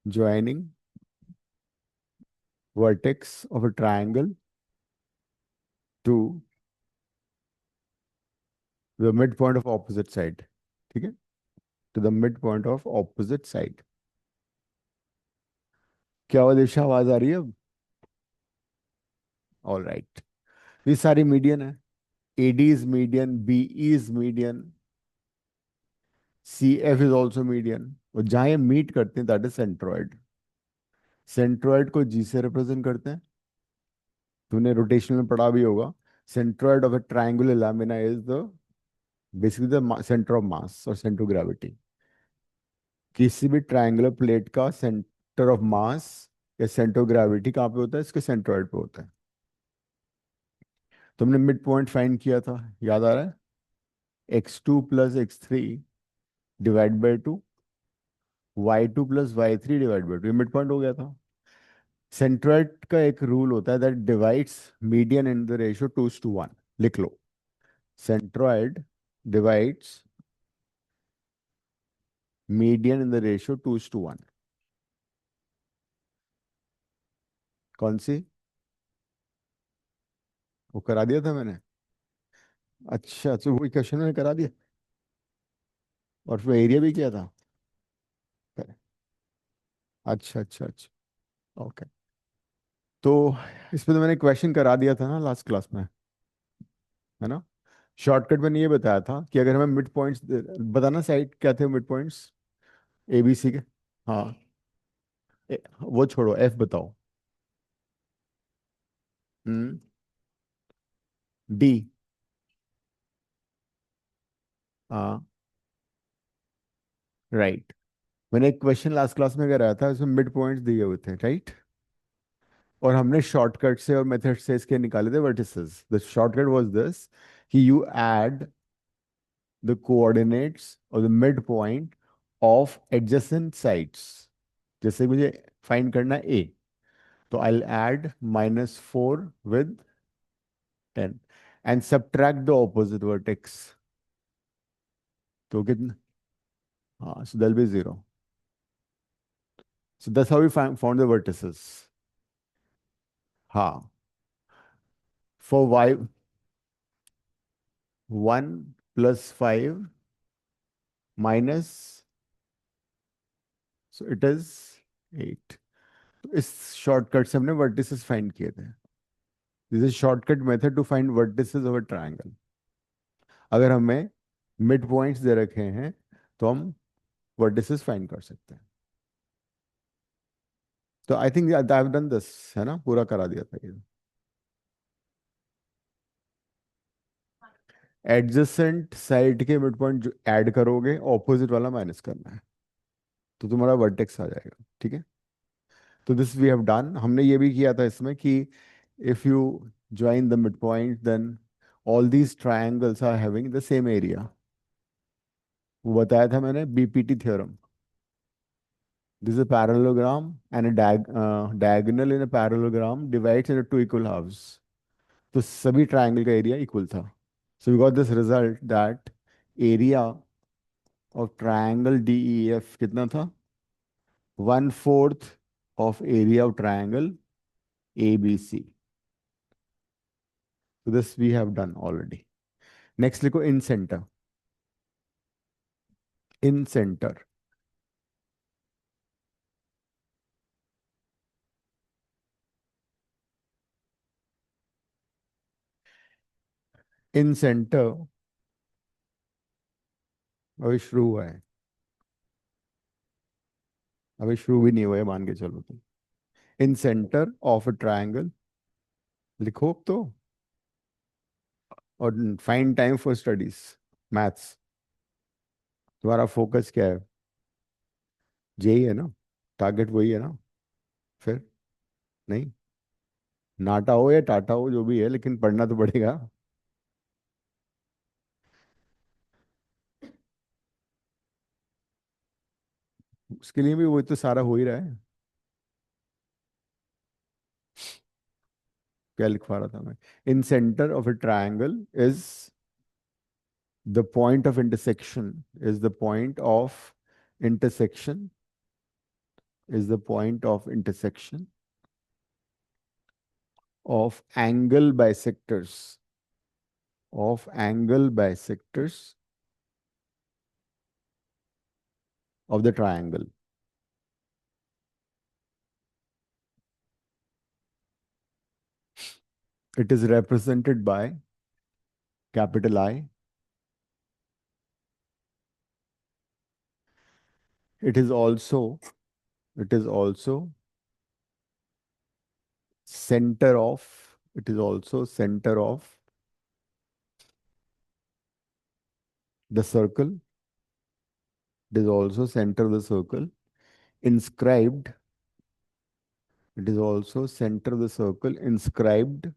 joining vertex of a triangle to the midpoint of opposite side. ठीक है, to the midpoint of opposite side. क्या हुआ दिशा, आवाज आ रही है अब? ऑल राइट, ये सारी मीडियन है. AD is median, BE is median, CF is also median. और जहां ये मीट करते हैं दैट इज सेंट्रोइड. सेंट्रोइड को जी से रिप्रेजेंट करते हैं. तूने रोटेशन में पढ़ा भी होगा. Centroid of a triangular lamina is the basically the centre of mass और सेंटर ऑफ ग्रेविटी. किसी भी ट्रायंगुलर प्लेट का सेंटर ऑफ मास या सेंटर ऑफ ग्रेविटी कहाँ पे होता है? इसके सेंट्रोइड पे होता है. तुमने मिड पॉइंट फाइंड किया था, याद आ रहा है? x2 plus x3 divide by 2, y2 plus y3 divide by 2, ये मिड पॉइंट हो गया था. सेंट्रोइड का एक रूल होता है that divides median in the ratio 2:1. लिख लो, centroid divides median in the ratio 2:1. कौन सी? वो करा दिया था मैंने. अच्छा, तो वही क्वेश्चन मैंने करा दिया और फिर एरिया भी किया था. अच्छा अच्छा अच्छा, ओके. तो इसमें तो मैंने क्वेश्चन करा दिया था ना लास्ट क्लास में, है ना? शॉर्टकट मैंने ये बताया था कि अगर हमें मिड पॉइंट्स बताना, साइड क्या थे मिड पॉइंट्स ABC के? हाँ, वो छोड़ो, F बताओ. हम्म. D. हाँ, राइट. मैंने एक क्वेश्चन लास्ट क्लास में कराया था, इसमें मिड पॉइंट्स दिए हुए थे, राइट? और हमने शॉर्टकट से और मेथड से इसके निकाले थे vertices. The shortcut was this कि you add the coordinates of the midpoint of adjacent sides. जैसे मुझे फाइंड करना A, तो I'll add -4 with 10 and subtract the opposite vertex. तो कितना? हाँ, so there'll be 0. So that's how we found the vertices. हाँ, for y 1 plus 5 minus, so it is 8. तो इस शॉर्टकट से हमने वर्टिसेस फाइंड किए थे. This is shortcut method to find vertices of a triangle. अगर हमें मिड पॉइंट्स दे रखे हैं तो हम वर्टिसेस फाइंड कर सकते हैं. तो I think I have done this, है ना? पूरा करा दिया था ये. एडजेसेंट साइड के मिड पॉइंट जो ऐड करोगे, ऑपोजिट वाला माइनस करना है, तो तुम्हारा वर्टेक्स आ जाएगा. ठीक है, तो दिस वी हैव डन. हमने ये भी किया था इसमें कि if you join the mid point then all these triangles are having the same area. वो बताया था मैंने, BPT theorem. This is a parallelogram and a diagonal in a parallelogram divides into two equal halves. तो सभी triangle का area equal था. So we got this result that area of triangle DEF कितना था? 1/4 of area of triangle ABC. So this we have done already. Next लिखो in center. In center. In center अभी शुरू हुआ है. अभी शुरू भी नहीं हुआ है, मान के चलो तुम. इन सेंटर ऑफ अ ट्रायंगल लिखो तो, और find time for studies, maths. तुम्हारा फोकस क्या है? जेई है ना? टारगेट वही है ना? फिर नहीं, नाटा हो या टाटा हो, जो भी है, लेकिन पढ़ना तो पड़ेगा. उसके लिए भी वही तो सारा हो ही रहा है. क्या लिखवा रहा था मैं? Incentre of a triangle is the point of intersection, is the point of intersection is the point of intersection of angle bisectors of the triangle. It is represented by capital I. It is also it is also center of it is also center of the circle. It is also center of the circle inscribed. It is also center of the circle inscribed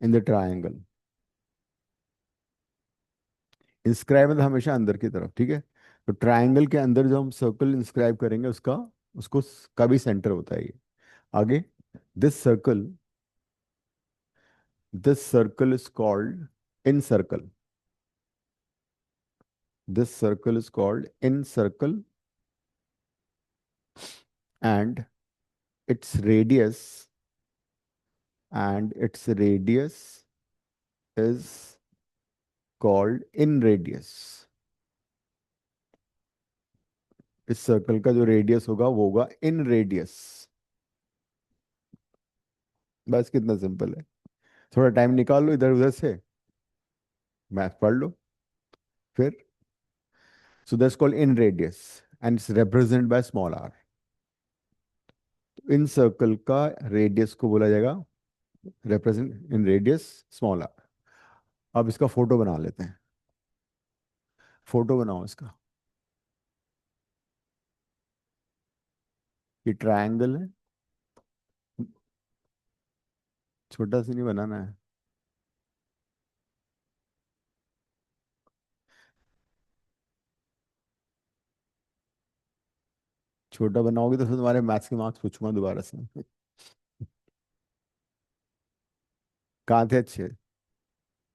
in the triangle. Inscribe मतलब हमेशा अंदर की तरफ, ठीक है। तो triangle के अंदर जो हम सर्कल इंस्क्राइब करेंगे उसका उसको का भी सेंटर होता है ये। आगे, this circle this circle is called in circle this circle is called in circle and its radius its radius is called in radius। इस सर्कल का जो रेडियस होगा वो होगा इन रेडियस। बस कितना सिंपल है। थोड़ा टाइम निकाल लो इधर उधर से, मैथ पढ़ लो फिर। So that's called in radius and it's represent by small r. Incircle का रेडियस को बोला जाएगा represent inradius small r. अब इसका फोटो बना लेते हैं। फोटो बनाओ इसका। ये ट्रायंगल है, छोटा सा नहीं बनाना है। छोटा बनाओगे तो फिर तुम्हारे मैथ्स के मार्क्स पूछूंगा दोबारा से। कहाँ थे अच्छे?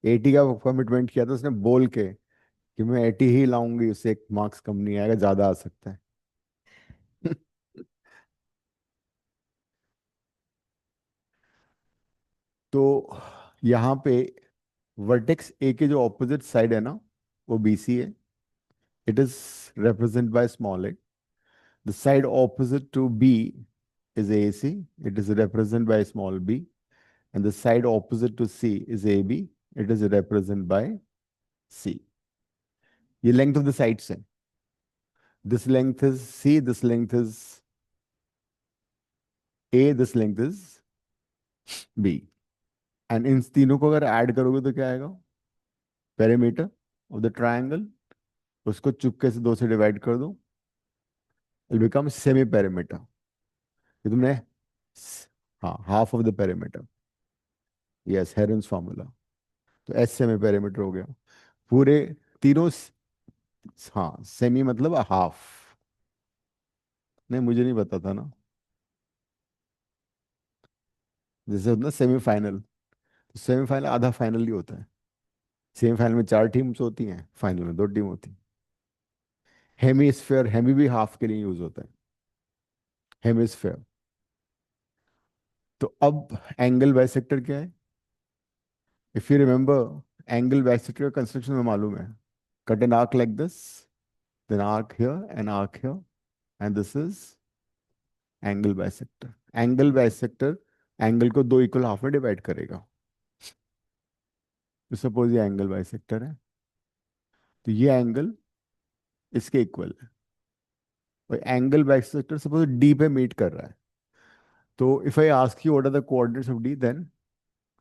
80 का कमिटमेंट किया था उसने बोल के कि मैं 80 ही लाऊंगी, उससे एक मार्क्स कम नहीं आएगा, ज्यादा आ सकता है। तो यहाँ पे वर्टेक्स ए के जो ऑपोजिट साइड है ना, वो बी सी है। It is represented by small a. The side opposite to B is AC. It is represented by small b. And the side opposite to C is AB. It is represented by C. ये length of the sides है। This length is C, this length is A, this length is B. And इन तीनों को अगर add करोगे तो क्या आएगा? Perimeter of the triangle. उसको चुपके से 2 से डिवाइड कर दो, इट बिकम सेमी पेरीमीटर। ये तुमने, हाँ, half of the perimeter. Yes, herons formula. तो एस सेमी पेरीमीटर हो गया पूरे तीनों हाँ, सेमी मतलब हाफ। नहीं, मुझे नहीं पता था ना। जैसे होता है सेमीफाइनल, तो सेमीफाइनल आधा फाइनल ही होता है। सेमीफाइनल में 4 टीम्स होती हैं, फाइनल में 2 टीम होती है। हेमीस्फेयर, हेमी भी हाफ के लिए यूज होता है, हेमिस्फेयर। तो अब एंगल बाइसेक्टर क्या है? If you remember, angle bisector का कंस्ट्रक्शन में मालूम है। Cut an arc like this, then arc here and arc here, and this is angle bisector. Angle bisector angle को 2 इक्वल हाफ में डिवाइड करेगा। तो सपोज ये एंगल बाइसेक्टर है, तो ये एंगल इसके इक्वल है। और एंगल बाइसेक्टर सपोज डी पे मीट कर रहा है। तो if I ask you what are the coordinates of D, then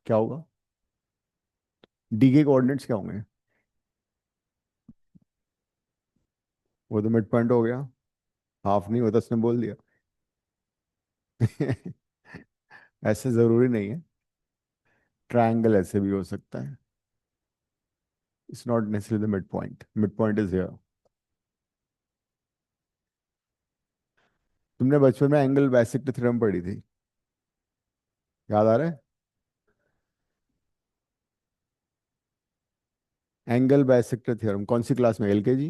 क्या होगा? डी के कोऑर्डिनेट्स क्या होंगे? वो तो मिड पॉइंट हो गया। हाफ नहीं होता, उसने बोल दिया। ऐसे जरूरी नहीं है, ट्रायंगल ऐसे भी हो सकता है। It's not necessary the mid point, mid point is here. तुमने बचपन में एंगल बाइसेक्टर थ्योरम पढ़ी थी, याद आ रहा है? एंगल बाइसेक्टर थ्योरम कौन सी क्लास में? एलकेजी?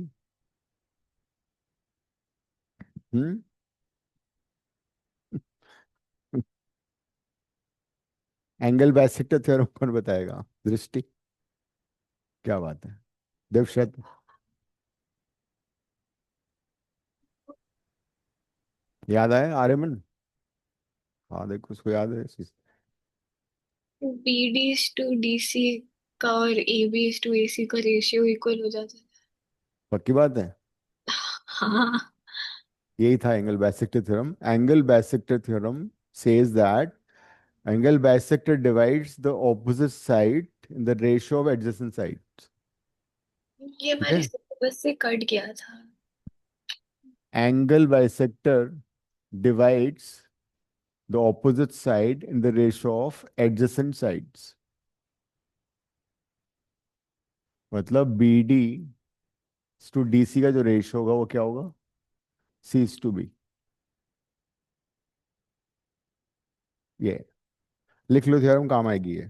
हम्म। एंगल बाइसेक्टर थ्योरम कौन बताएगा? दृष्टि। क्या बात है। देवशत। याद आया आर्यमन? हाँ देखो उसको याद है। BD इज टू DC का और AB इज टू AC का रेशियो इक्वल हो जाता पक्की बात है। है। हाँ। यही था angle bisector theorem. Angle bisector theorem says that angle bisector divides the opposite side in the ratio of adjacent sides. ये ठीक हमारे है। सिलेबस से कट गया था। Angle bisector divides the opposite side in the ratio of adjacent sides। मतलब B D to D C का जो रेशियो होगा वो क्या होगा? C is to B. ये लिख लो, थ्योरम काम आएगी ये।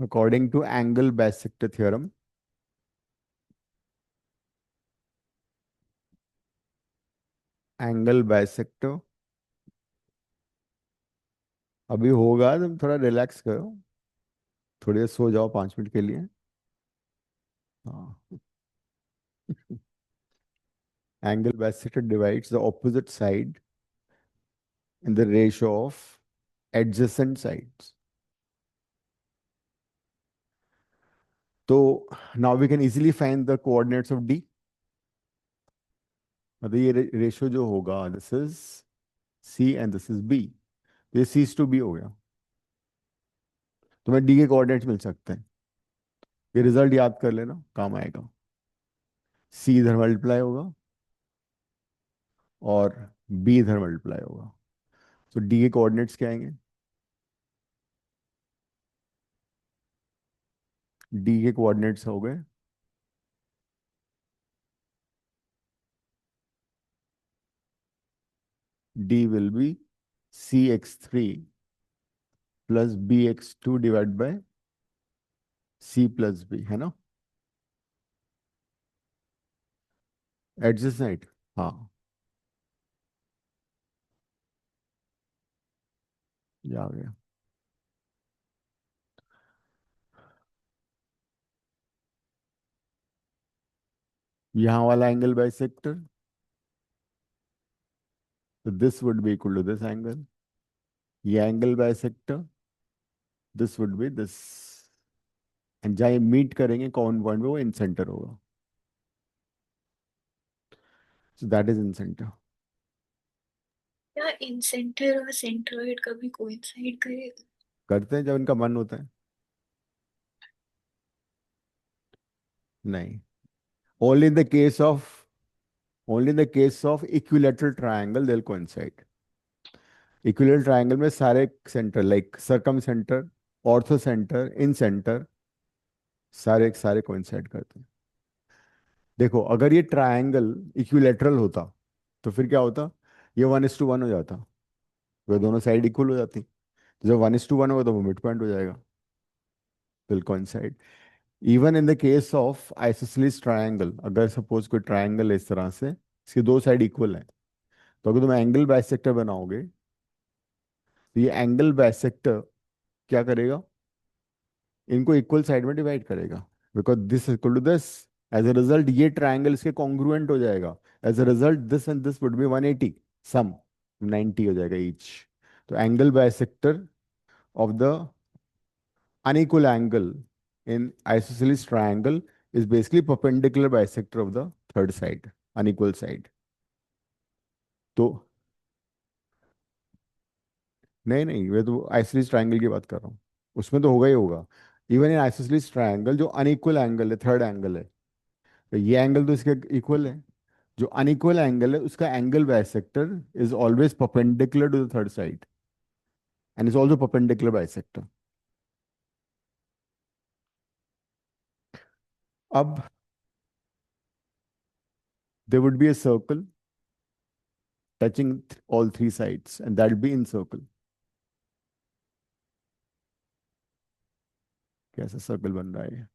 According to angle bisector theorem, angle bisector अभी होगा, तुम थोड़ा रिलैक्स करो, थोड़ी देर सो जाओ 5 मिनट के लिए। हाँ। Angle bisector divides the opposite side in the ratio of adjacent sides. तो now we can easily find the coordinates of D. मतलब ये रेशियो जो होगा, this is C and this is B. ये सी टू बी हो गया। तुम्हें D के कोऑर्डिनेट्स मिल सकते हैं। ये रिजल्ट याद कर लेना, काम आएगा। सी इधर मल्टीप्लाई होगा और बी इधर मल्टीप्लाई होगा। तो डी के कोऑर्डिनेट्स क्या आएंगे? डी के कोऑर्डिनेट्स हो गए, D will be CX3 plus BX2 divide by C plus B, है ना? एडजेसेंट। हाँ, ये आ गया। यहाँ वाला एंगल बाइसेक्टर, तो this would be equal to this angle. ये angle bisector, this would be this. And जहाँ ये मीट करेंगे कौन पॉइंट पे, वो इन सेंटर होगा। So that is incentre. क्या इन सेंटर और सेंट्रोइड कभी कोइंसाइड करेगा? करते हैं जब इनका मन होता है। नहीं, only in the case of only in the case of equilateral triangle they will coincide. Equilateral triangle में सारे centre like circumcentre, orthocentre, incentre, सारे सारे कोइंसाइड करते हैं। देखो अगर ये ट्रायंगल इक्विलेटरल होता तो फिर क्या होता? ये 1:1 हो जाता, वे दोनों साइड इक्वल हो जाती। जब 1:1 होगा तो वो मिड पॉइंट हो जाएगा, will coincide. Even in the case of isosceles triangle, अगर सपोज कोई ट्रायंगल है इस तरह से, इसकी दो साइड इक्वल है, तो अगर तुम एंगल बाइसेक्टर बनाओगे तो ये एंगल बाइसेक्टर क्या करेगा? इनको इक्वल साइड में डिवाइड करेगा, because this equal to this. As a result ये ट्रायंगल इसके कॉन्ग्रुएंट हो जाएगा। As a result this and this would be 180, sum 90 हो जाएगा ईच। तो angle bisector of the unequal angle in isosceles triangle is basically perpendicular bisector of the third side, unequal side। तो नहीं नहीं, मैं तो आइसोसेलेस ट्रायंगल की बात कर रहा हूँ, उसमें तो होगा ही होगा। इवन इन आइसोसेलेस ट्रायंगल जो अनइक्वल एंगल है, थर्ड एंगल है, तो ये एंगल तो इसके इक्वल है। जो अनइक्वल एंगल है उसका angle bisector is always perpendicular to the third side and is also perpendicular bisector. अब there would be a circle touching all three sides and that will be in circle। कैसा circle बन रहा है?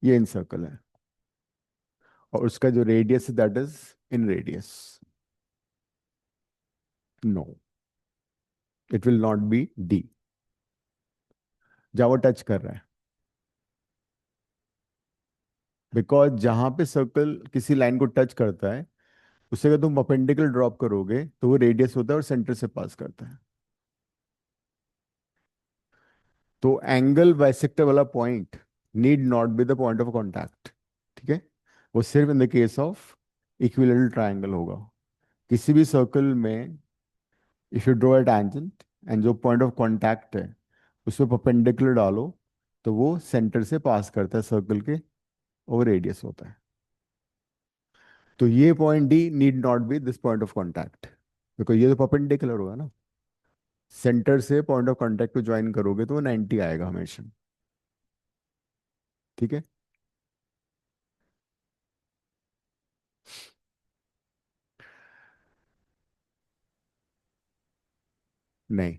ये इन circle है। और उसका जो रेडियस है that is inradius. No, it will not be D, जहां वो टच कर रहा है। बिकॉज जहां पे सर्कल किसी लाइन को टच करता है, उससे अगर तुम परपेंडिकुलर ड्रॉप करोगे तो वो रेडियस होता है और सेंटर से पास करता है। तो एंगल बाइसेक्टर वाला point need not be the point of contact. ठीक है, वो सिर्फ इन the case of equilateral triangle होगा। किसी भी सर्कल में if you draw a tangent and जो पॉइंट ऑफ कॉन्टैक्ट है उसमें परपेंडिकुलर डालो, तो वो सेंटर से पास करता है सर्कल के, और रेडियस होता है। तो ये point D need not be this point of contact, because ये तो परपेंडिकुलर होगा ना। सेंटर से पॉइंट ऑफ कॉन्टैक्ट को ज्वाइन करोगे तो वो 90 आएगा हमेशा। ठीक है। नहीं,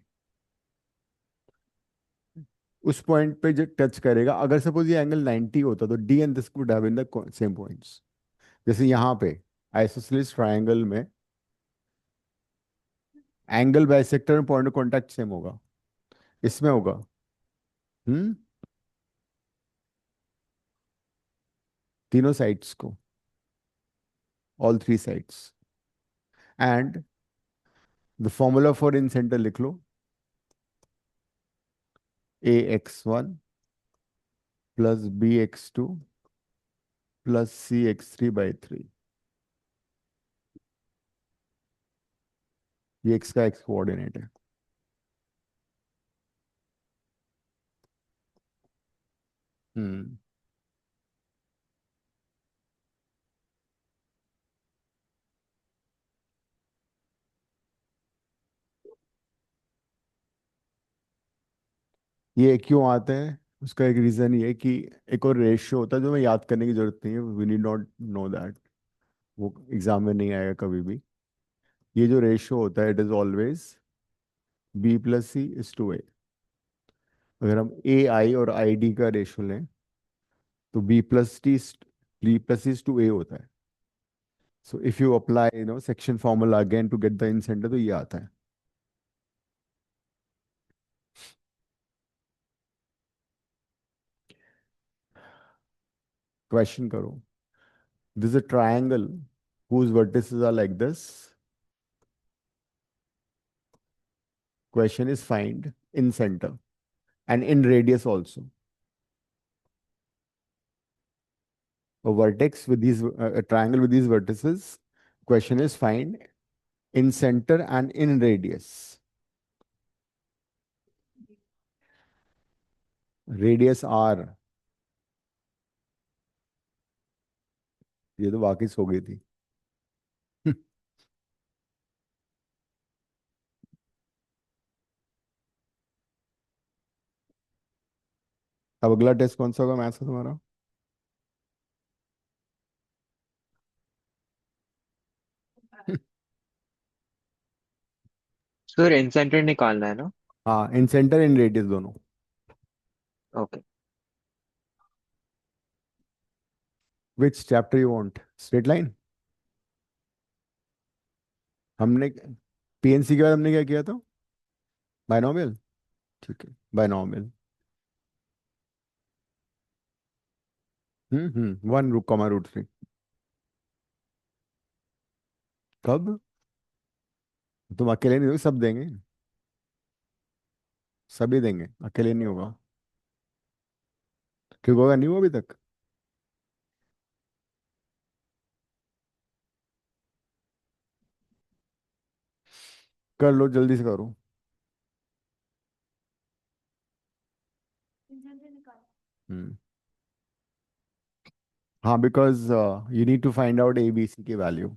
उस पॉइंट पे जो टच करेगा, अगर सपोज ये एंगल 90 होता तो D and this would have been the same points. जैसे यहाँ पे आइसोसेलेस ट्रायंगल में एंगल बाइसेक्टर में पॉइंट ऑफ कॉन्टैक्ट सेम होगा, इसमें होगा। हम्म, तीनों साइड्स को, all three sides. And the formula for incentre लिख लो, ax1 plus bx2 plus cx3/3। ये x का x कोऑर्डिनेट है। हम्म, ये क्यों आते हैं, उसका एक रीजन ये है कि एक और रेशियो होता है जो हमें याद करने की जरूरत नहीं है, we need not know that, वो एग्जाम में नहीं आएगा कभी भी। ये जो रेशियो होता है इट इज ऑलवेज b+c/a। अगर हम ए आई और आई डी का रेशियो लें तो b+c/a होता है। So if you apply section formula again to get the incentre, तो ये आता है। क्वेश्चन करो। This is a triangle whose vertices are like this. Question is find in center and in radius also. A vertex with these, a triangle with these vertices. Question is find in center and in radius. Radius r, ये तो वाकई सो गई थी। अब अगला test कौन सा होगा मैथ्स का तुम्हारा? सर इंसेंटर निकालना है ना? हाँ, इन सेंटर इन रेडियस दोनों। Okay. Which chapter you want? Straight line. हमने पीएनसी के बाद हमने क्या किया था? बायनोमियल। ठीक है, बायनोमियल। 1 कॉमा √3। कब? तुम अकेले नहीं हो, सब देंगे, सभी देंगे, अकेले नहीं होगा। क्यों होगा, नहीं हुआ अभी तक? कर लो, जल्दी से करो। हम्म, हाँ, because you need to find out A B C की value.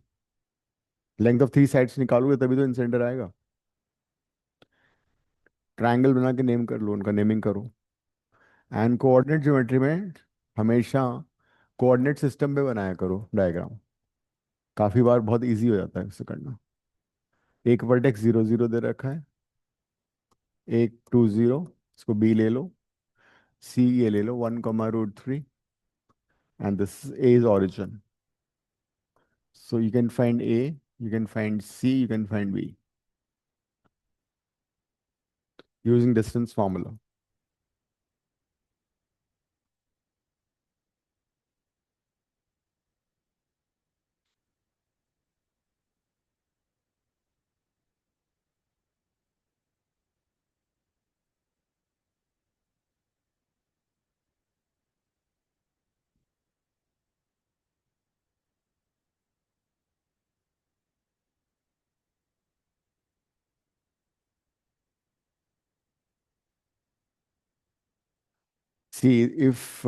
Length of three sides निकालोगे तभी तो इंसेंटर आएगा। ट्रायंगल बना के नेम कर लो, उनका नेमिंग करो। एंड कोऑर्डिनेट ज्योमेट्री में हमेशा कोऑर्डिनेट सिस्टम पे बनाया करो डायग्राम। काफी बार बहुत इजी हो जाता है उससे करना। एक वर्टेक्स 0 0 दे रखा है, एक 2 0, इसको बी ले लो, सी ये ले लो 1 comma √3, and this A is origin. So you can find A, you can find C, you can find B using distance formula. See if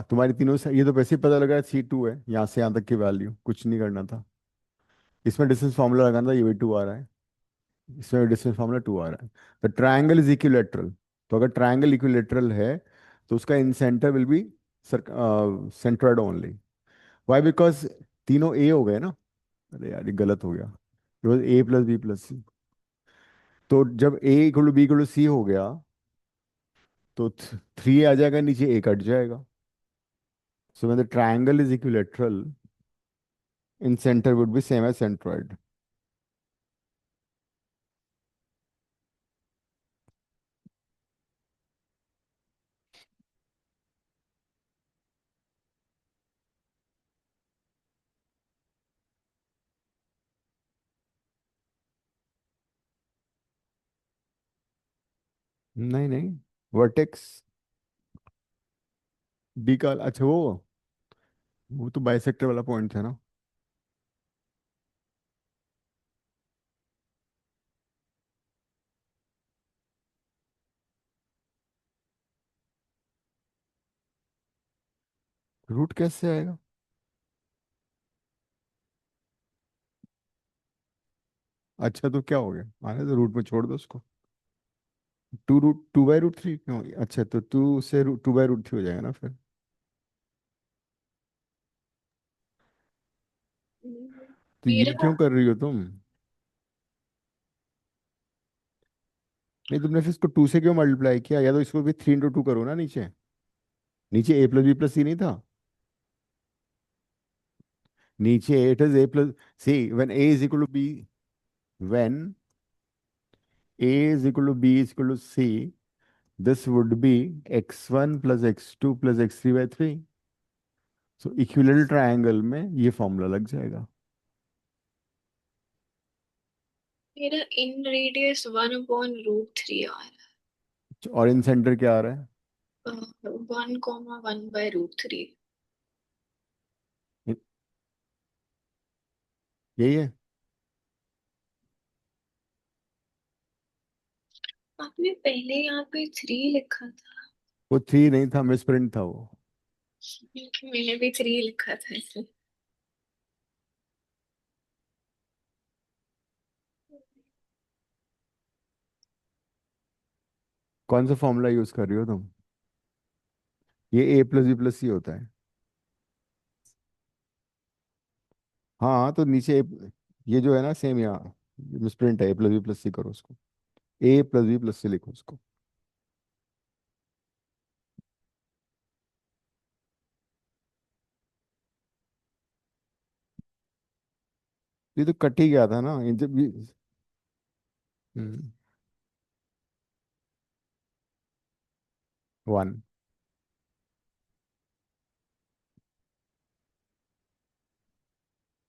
तुम्हारी तीनों से ये तो वैसे ही पता लगा C2 है, यहाँ से यहाँ तक की वैल्यू कुछ नहीं करना था। इसमें डिस्टेंस फार्मूला लगाना था, ये भी 2 आ रहा है। इसमें डिस्टेंस फार्मूला 2 आ रहा है। The triangle is equilateral. तो अगर ट्रायंगल इक्विलेटरल है तो उसका incentre will be centroid only. Why? Because तीनों ए हो गए ना। अरे यार ये गलत हो गया, बिकॉज A+B+C। तो जब A = B = C हो गया तो 3 आ जाएगा, नीचे A कट जाएगा। So when the triangle is equilateral, incentre would be same as centroid. नहीं नहीं, वर्टेक्स डी का, अच्छा वो तो बाइसेक्टर वाला पॉइंट था ना। रूट कैसे आएगा? अच्छा तो क्या हो गया, आने तो रूट में छोड़ दो उसको। 2/√3 क्यों हो गया? अच्छा तो 2 से 2/√3 हो जाएगा ना फिर। तो ये मेरा क्यों कर रही हो तुम? नहीं, तुमने फिर इसको 2 से क्यों मल्टीप्लाई किया? या तो इसको भी 3 × 2 करो ना नीचे। नीचे A+B+C नहीं था? नीचे it is A+C। When A is equal to B, when A = B = C, this would be x1 + x2 + x3/3। So equilateral triangle में ये फॉर्मूला लग जाएगा। मेरा इन रेडियस 1/√3 आ और इन सेंटर क्या आ रहा है? रहा है, 1,1/√3। यही है। आपने पहले यहाँ पे 3 लिखा था। वो 3 नहीं था, मिसप्रिंट था वो। मैंने भी 3 लिखा था इसलिए। कौन सा फॉर्मूला यूज कर रही हो तुम? ये A+B+C होता है। हाँ तो नीचे ये जो है ना सेम यहाँ मिसप्रिंट है। A+B+C करो उसको, A+B+C लिखो उसको। ये तो कट ही गया था ना इन जब भी। हम्म, 1।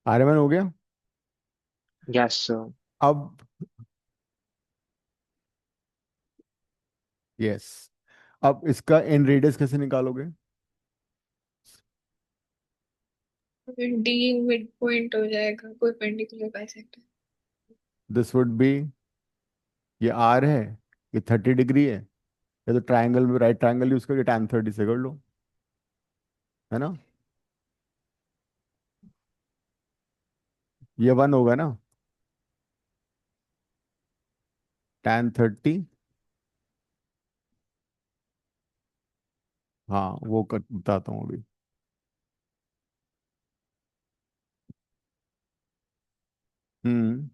R1 हो गया। Yes sir. अब यस, अब इसका इन रेडियस कैसे निकालोगे? डी मिड पॉइंट हो जाएगा, कोई particular bisector. This would B, ये R है, ये 30 डिग्री है। या तो ट्रायंगल में राइट ट्रायंगल यूज करके tan 30 से कर लो, है ना। ये 1 होगा ना, tan 30। हाँ वो कर बताता हूँ अभी। हम्म।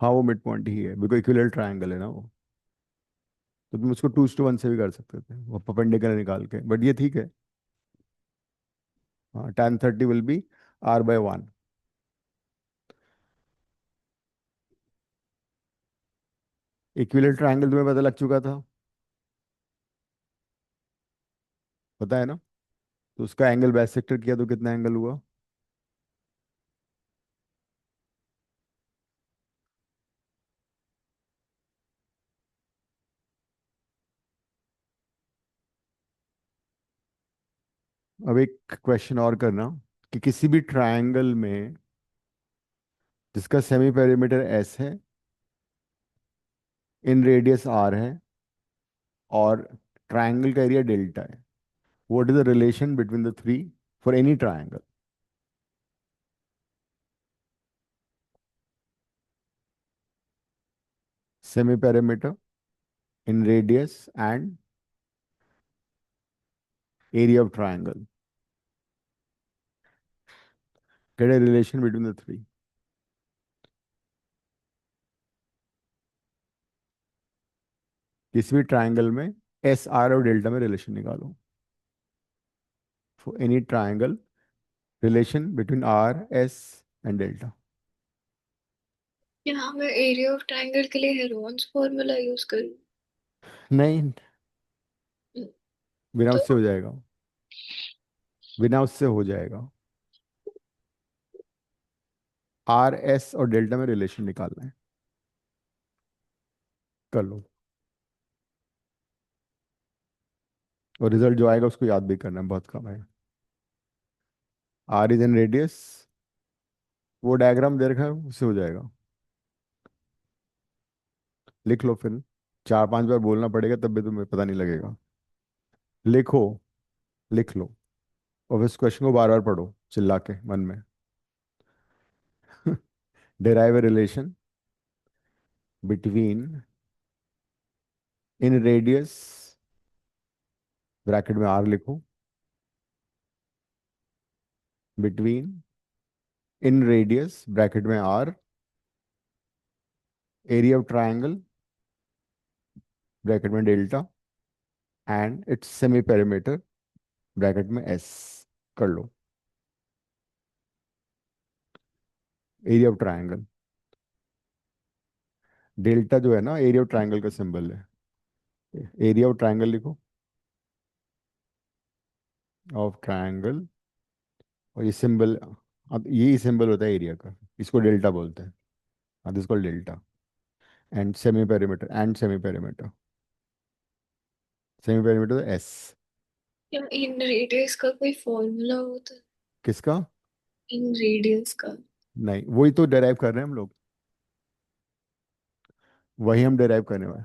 हाँ वो मिड पॉइंट ही है, बिल्कुल इक्विलेटरल ट्रायंगल है ना वो। तो तुम उसको 2:1 से भी कर सकते थे वो परपेंडिकुलर निकाल के, बट ये ठीक है। हाँ, tan 30 will be r/1। Equilateral triangle तुम्हें पता लग चुका था, पता है ना? तो उसका एंगल बाइसेक्टर किया तो कितना एंगल हुआ? अब एक क्वेश्चन और करना, कि किसी भी ट्रायंगल में जिसका सेमी पेरीमीटर एस है, इन रेडियस आर है, और ट्रायंगल का एरिया डेल्टा है, what is the relation between the three for any triangle? Semi perimeter, in radius, and area of triangle, get a relation between the three. किसी भी triangle में S R और delta में relation निकालो, for any triangle, relation between R S and delta. यहाँ मैं area of triangle के लिए हेरोन्स फॉर्मूला यूज करूँ? नहीं, बिना तो उससे हो जाएगा, बिना उससे हो जाएगा। आर एस और डेल्टा में रिलेशन निकालना है, कर लो। और रिजल्ट जो आएगा उसको याद भी करना है, बहुत कम है। आर इज इन रेडियस, वो डायग्राम दे रखा है, उससे हो जाएगा। लिख लो फिर, 4-5 बार बोलना पड़ेगा तब भी तुम्हें पता नहीं लगेगा। लिखो, लिख लो, और इस क्वेश्चन को बार बार पढ़ो चिल्ला के मन में। Derive a relation between, inradius, bracket में आर लिखो, बिटवीन, इन रेडियस ब्रैकेट में R, area of triangle bracket में delta, and its semi perimeter bracket में एस। कर लो। एरिया ऑफ ट्रायंगल, डेल्टा जो है ना एरिया ऑफ ट्रायंगल का सिंबल है। एरिया ऑफ ट्रायंगल लिखो, ऑफ ट्रायंगल, और ये सिंबल, अब यही सिंबल होता है एरिया का, इसको डेल्टा बोलते हैं। हाँ, this called delta. And semi perimeter, semi perimeter S. क्या इन रेडियस का कोई फॉर्मूला होता है? किसका? इन रेडियस का? नहीं, वही तो डेराइव कर रहे हैं हम लोग, वही हम डेराइव करने वाले।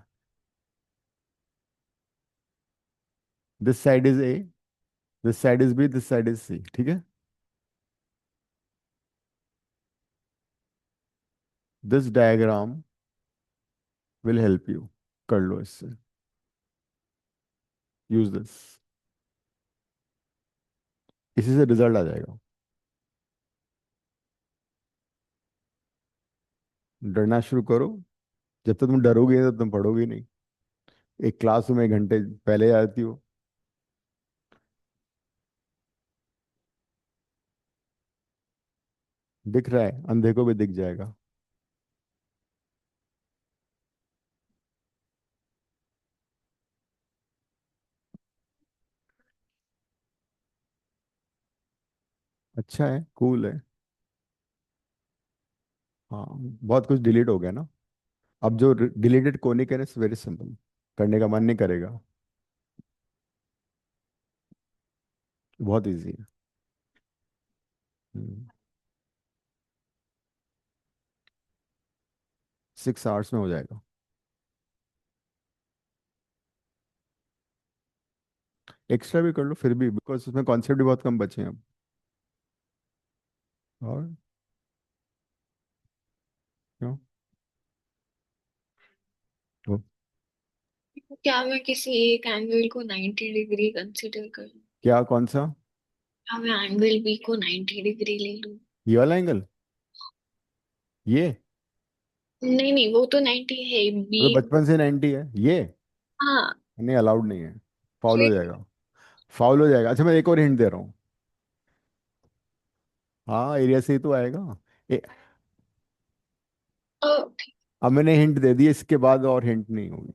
This side is A, this side is B, this side is C, ठीक है? This diagram will help you, कर लो इससे, यूज दिस, इसी से रिजल्ट आ जाएगा। डरना शुरू करो, जब तक तुम डरोगे तब तुम पढ़ोगे नहीं। एक क्लास में 1 घंटे पहले आती हो। दिख रहा है, अंधे को भी दिख जाएगा। अच्छा है, कूल है। हाँ, बहुत कुछ डिलीट हो गया ना। अब जो डिलीटेड कोनिक है ना, इट्स वेरी सिंपल, करने का मन नहीं करेगा, बहुत इजी है। 6 आवर्स में हो जाएगा। एक्स्ट्रा भी कर लो फिर भी, बिकॉज उसमें कॉन्सेप्ट भी बहुत कम बचे हैं अब। और क्यों? तो क्या मैं किसी एक एंगल को 90 डिग्री कंसीडर करूँ? क्या, कौन सा? क्या मैं एंगल बी को 90 डिग्री ले लूँ? ये वाला एंगल, ये नहीं नहीं, वो तो 90 है बी। वो तो बचपन से 90 है ये। हाँ। नहीं, अलाउड नहीं है, फाउल हो फिर जाएगा। फाउल हो जाएगा। अच्छा, मैं एक और हिंट दे रहा हूँ। हाँ, एरिया से ही तो आएगा। ओके। अब मैंने हिंट दे दी, इसके बाद और हिंट नहीं होगी।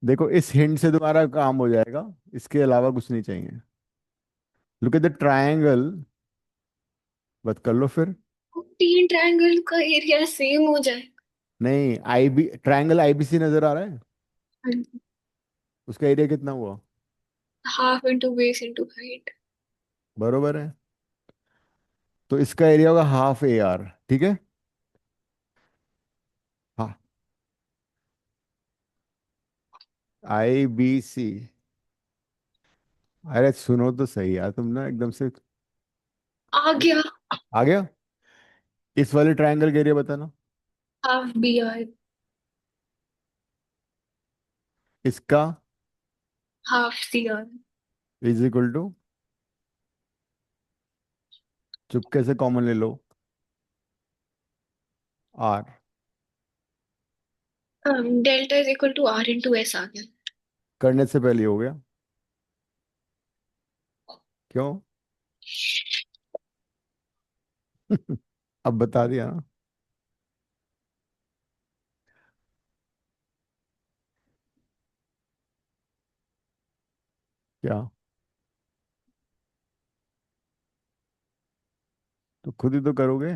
देखो, इस हिंट से तुम्हारा काम हो जाएगा, इसके अलावा कुछ नहीं चाहिए। Look at the triangle. बत कर लो फिर। तीन ट्रायंगल का एरिया सेम हो जाए। नहीं, आई बी ट्रायंगल आईबीसी नजर आ रहा है। उसका एरिया कितना हुआ? Half into base into height. बरोबर है। तो इसका एरिया होगा हाफ ए आर, ठीक है। हाँ, आई बी सी। अरे सुनो तो सही यार, तुम ना एकदम से। आ गया। आ गया। इस वाले ट्रायंगल का एरिया बताना। Half B R. इसका half C R. Is equal to, चुपके से कॉमन ले लो, R. Delta is equal to R into S आ गया। करने से पहले ही हो गया। क्यों? अब बता दिया ना। क्या? तो खुद ही तो करोगे।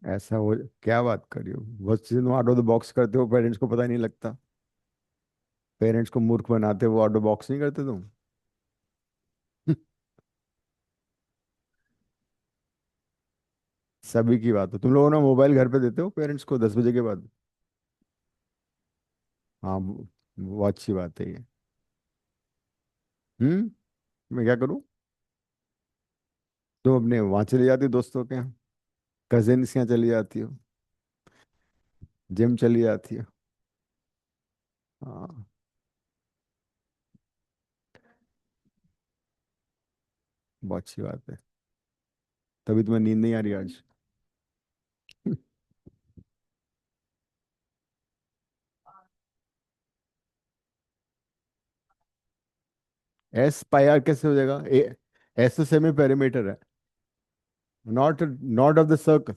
ऐसा हो? क्या बात कर रही हो? बहुत चीज़ आउट ऑफ द बॉक्स करते हो, पेरेंट्स को पता नहीं लगता। पेरेंट्स को मूर्ख बनाते हो, आउट ऑफ बॉक्स नहीं करते तुम। सभी की बात हो। तुम लोगों ने मोबाइल घर पे देते हो पेरेंट्स को 10 बजे के बाद? हाँ, वो अच्छी बात है ये। मैं क्या करूँ? तुम अपने वहां चली जाती हो, दोस्तों के यहाँ, कजिन्स के यहाँ चली जाती हो, जिम चली जाती हो। हाँ, बहुत अच्छी बात है। तभी तुम्हें नींद नहीं आ रही आज। एस पाई आर कैसे हो जाएगा? एस तो सेमी पेरीमीटर है। Not not of the circle.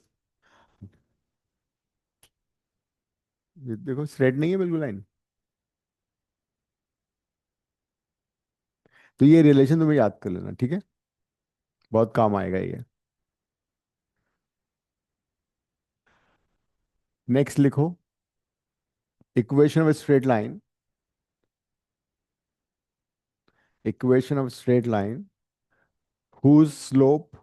ये देखो, स्ट्रेट नहीं है बिल्कुल लाइन। तो ये रिलेशन तुम्हें याद कर लेना, ठीक है। बहुत काम आएगा ये। नेक्स्ट लिखो, equation of straight line. Equation of straight line whose slope,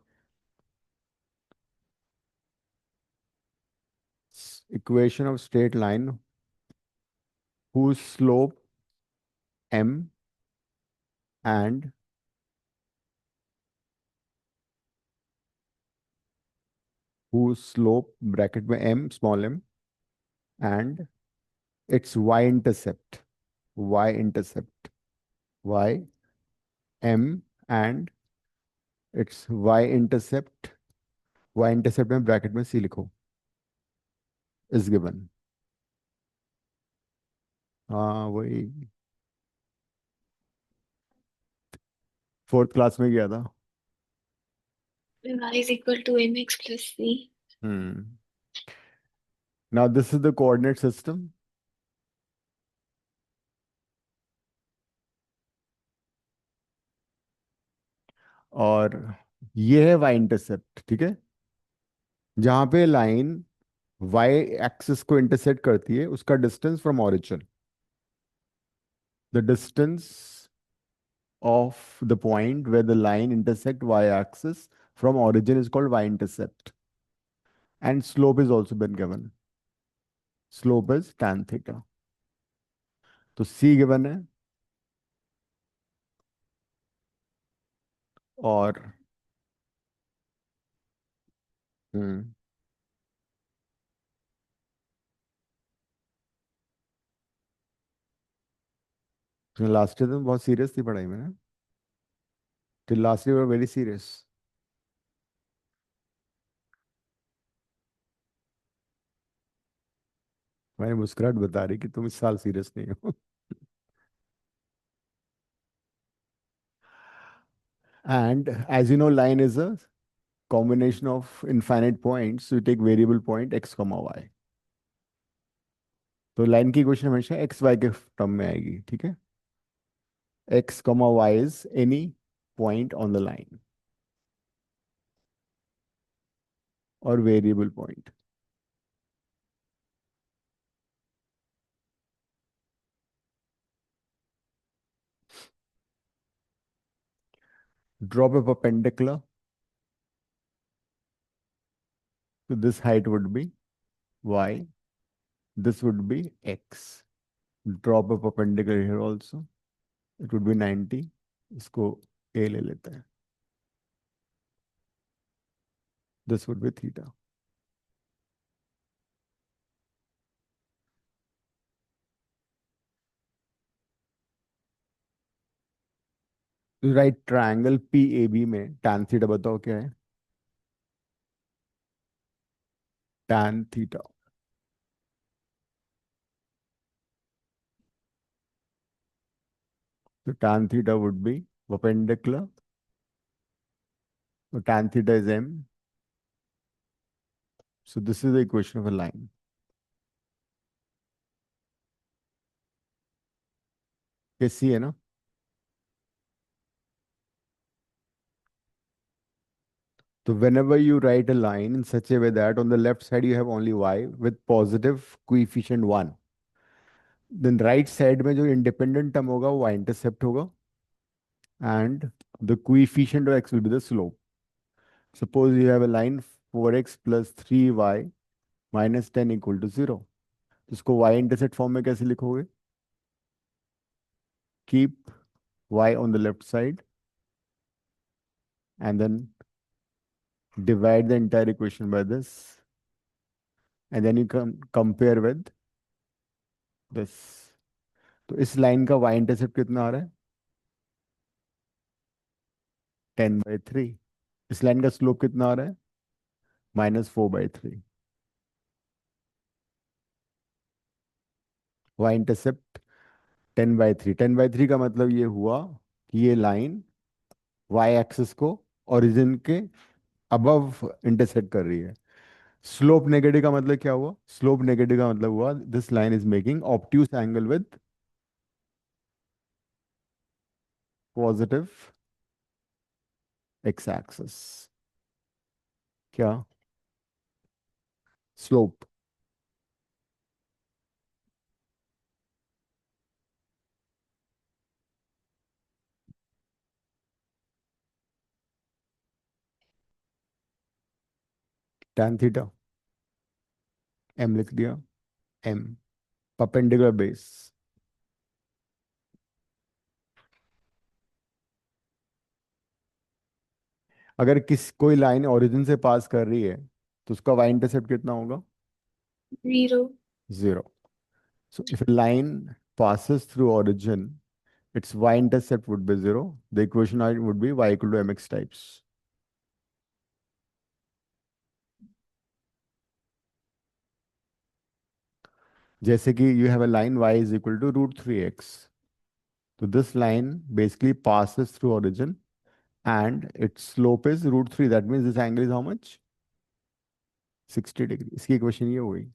equation of straight line whose slope m and whose slope bracket में m small m and its y intercept y m and its y intercept में bracket में c लिखो, is given। हाँ, वही। Fourth class में गया था। y is equal to mx plus c। Hmm. Now this is the coordinate system, और ये है वाई इंटरसेप्ट, ठीक है। जहां पे लाइन वाई एक्सिस को इंटरसेक्ट करती है, उसका distance from origin, the distance of the point where the line intersect y-axis from origin is called y-intercept, and slope is also been given। slope is tan theta। तो c given है, और हम्म last year तो बहुत serious थी पढ़ाई में ना, till last year very serious. हमारी मुस्कुराहट बता रही कि तुम इस साल सीरियस नहीं हो। And as you know line is a combination of infinite points, so you take variable point x comma y। तो लाइन की इक्वेशन हमेशा एक्स वाई के टर्म में आएगी, ठीक है। x comma y is any point on the line और variable point. Drop a perpendicular, so this height would be y, this would be x। Drop a perpendicular here also, it would be 90। इसको a ले लेते हैं, this would be theta। Right triangle P A B में tan theta बताओ क्या है। tan theta, so tan theta would be perpendicular, so tan theta is m, so this is the equation of a line। ये सी है ना। So whenever you write a line in such a way that on the left side you have only y with positive coefficient 1, then right side में जो independent term होगा वो y-intercept होगा, and the coefficient of x will be the slope। Suppose you have a line 4x plus 3y minus 10 equal to 0, तो इसको y-intercept form में कैसे लिखोगे। Keep y on the left side and then divide the entire equation by this, and then you compare with this। तो इस line का y intercept कितना आ रहा है, 10/3। इस लाइन का स्लोप कितना आ रहा है, -4/3। y इंटरसेप्ट 10/3, 10/3 का मतलब ये हुआ कि ये लाइन y एक्सिस को ओरिजिन के अबव इंटरसेक्ट कर रही है। स्लोप नेगेटिव का मतलब क्या हुआ, स्लोप नेगेटिव का मतलब हुआ this line is making obtuse angle with positive X axis. क्या, स्लोप। tan थीटा m लिख दिया, m परपेंडिकुलर बेस। अगर कोई लाइन ओरिजिन से पास कर रही है तो उसका y इंटरसेप्ट कितना होगा, 0। 0। So if a line passes through origin, its y-intercept would be 0. The equation would be y equal to mx types। जैसे कि you have a line y is equal to √3x, so this line basically passes through origin and its slope is √3। That means this angle is how much, 60 degree। इसकी equation ये हो गई,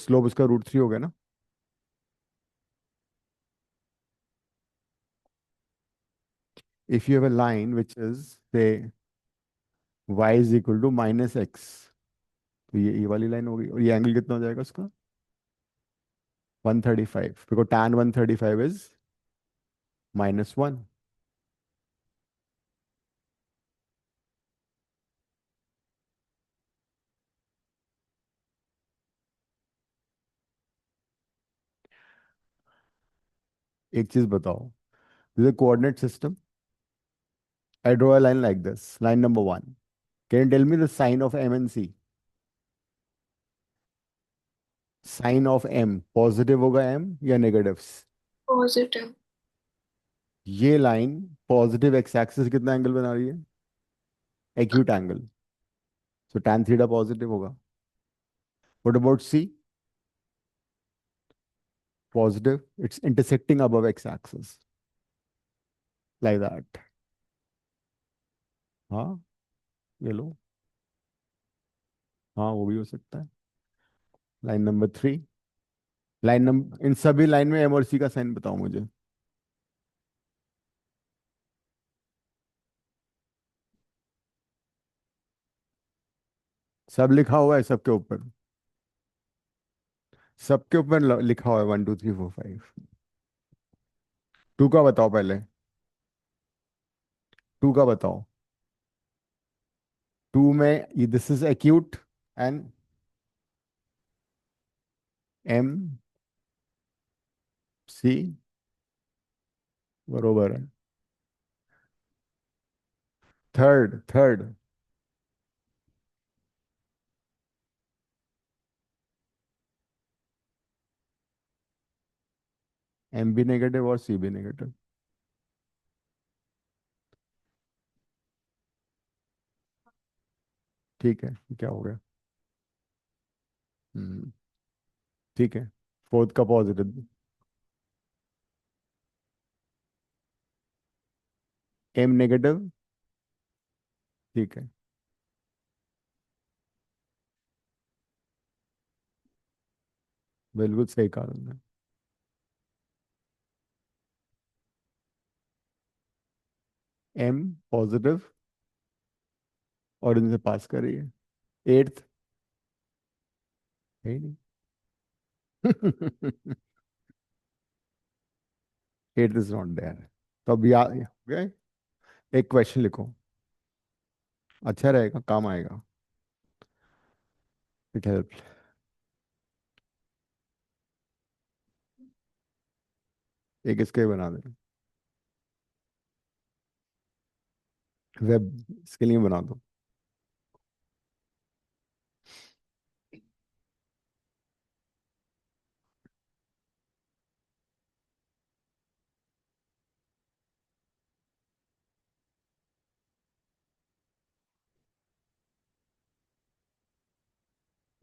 slope इसका √3 हो गया ना। If you have a line which is say y is equal to -x, तो ये वाली लाइन होगी और ये एंगल कितना हो जाएगा उसका, 135, बिकॉज tan 135 इज -1। एक चीज बताओ, this coordinate system, I draw a line like this, line number 1, can you tell me the sign of M and C. Sign of M positive होगा एम या नेगेटिव? पॉजिटिव। ये line positive X axis कितना angle बना रही है? Acute angle. So tan theta positive होगा। What about C? Positive, it's intersecting above X axis, like that. हाँ, ये लो। हाँ, वो भी हो सकता है। Line number 3। लाइन नंबर, इन सभी लाइन में एम और सी का साइन बताओ मुझे। सब लिखा हुआ है सबके ऊपर। सबके ऊपर लिखा हुआ है 1 2 3 4 5। टू का बताओ पहले। टू का बताओ। टू में this is acute and M C बरोबर है। Third, third. एम भी नेगेटिव और सी भी नेगेटिव। ठीक है, क्या हो गया? हम्म, ठीक है। फोर्थ का पॉजिटिव। M negative. ठीक है, बिल्कुल सही कहा तुमने। एम पॉजिटिव और इनसे पास कर रही है। एट्थ है ही नहीं। Eighth is not there. तो अब याद हो गया? एक क्वेश्चन लिखो, अच्छा रहेगा, काम आएगा। It help. एक इसके बना दे, वेब इसके लिए बना दो।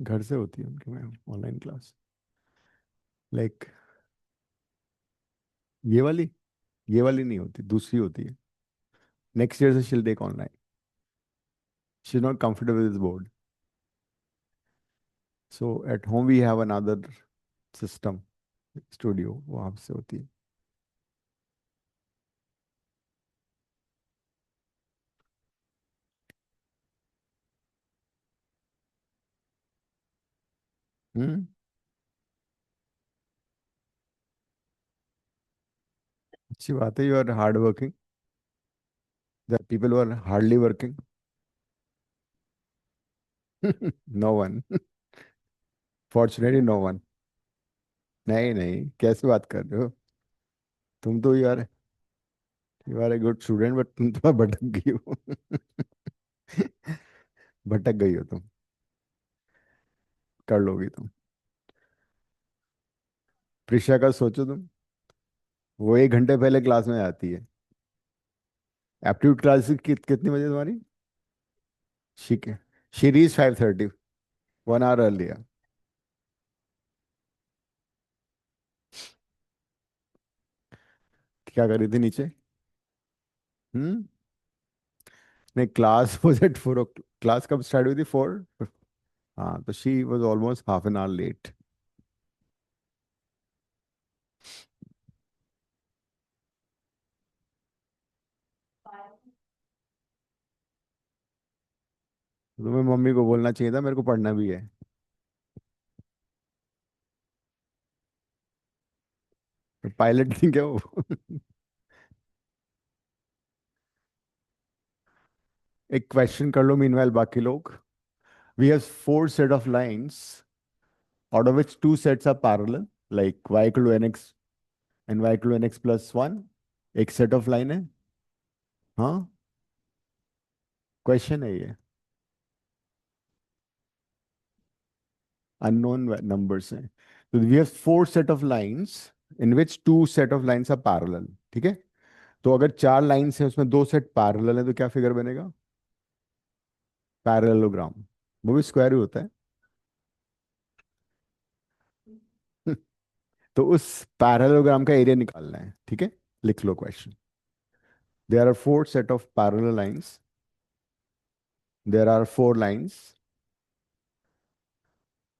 घर से होती है उनकी मैम ऑनलाइन क्लास, लाइक ये वाली। ये वाली नहीं होती, दूसरी होती है। नेक्स्ट ईयर से she'll take online. She is not comfortable with this board, so at home we have another system, studio, वहां से होती है। हम्म, अच्छी बात है। You are hard working. The people who are hardly working. No one. Fortunately no one. नहीं नहीं, कैसे बात कर रहे हो? तुम तो you are a good student, but तुम तो भटक गई हो। भटक गई हो तुम। कर लोगी तुम। प्रिशा का सोचो तुम, वो 1 घंटे पहले क्लास में आती है। एप्टीट्यूड क्लास कितनी बजे तुम्हारी? ठीक है। She reach 5:30, 1 hour earlier. क्या कर रही थी नीचे? हम्म। नहीं, क्लास वॉज एट 4। क्लास कब स्टार्ट हुई थी? 4। हाँ, तो she was almost half an hour late. तुम्हें मम्मी को बोलना चाहिए था, मेरे को पढ़ना भी है। पायलट थी क्या वो? एक क्वेश्चन कर लो मीनवाइल बाकी लोग। We have 4 set of lines, out of which 2 sets are parallel, like y equal to nx and y equal to nx plus 1। एक सेट ऑफ लाइन है। हाँ, क्वेश्चन है ये। अननोन नंबर्स हैं। तो we have four set of lines in which two set of lines are parallel, ठीक है। तो अगर चार लाइंस हैं उसमें दो सेट पैरेलल है तो क्या फिगर बनेगा? पैरेललोग्राम। वो भी स्क्वायर ही होता है। तो उस पैरेललोग्राम का एरिया निकालना है, ठीक है। लिख लो question. There are four set of parallel lines, there are four lines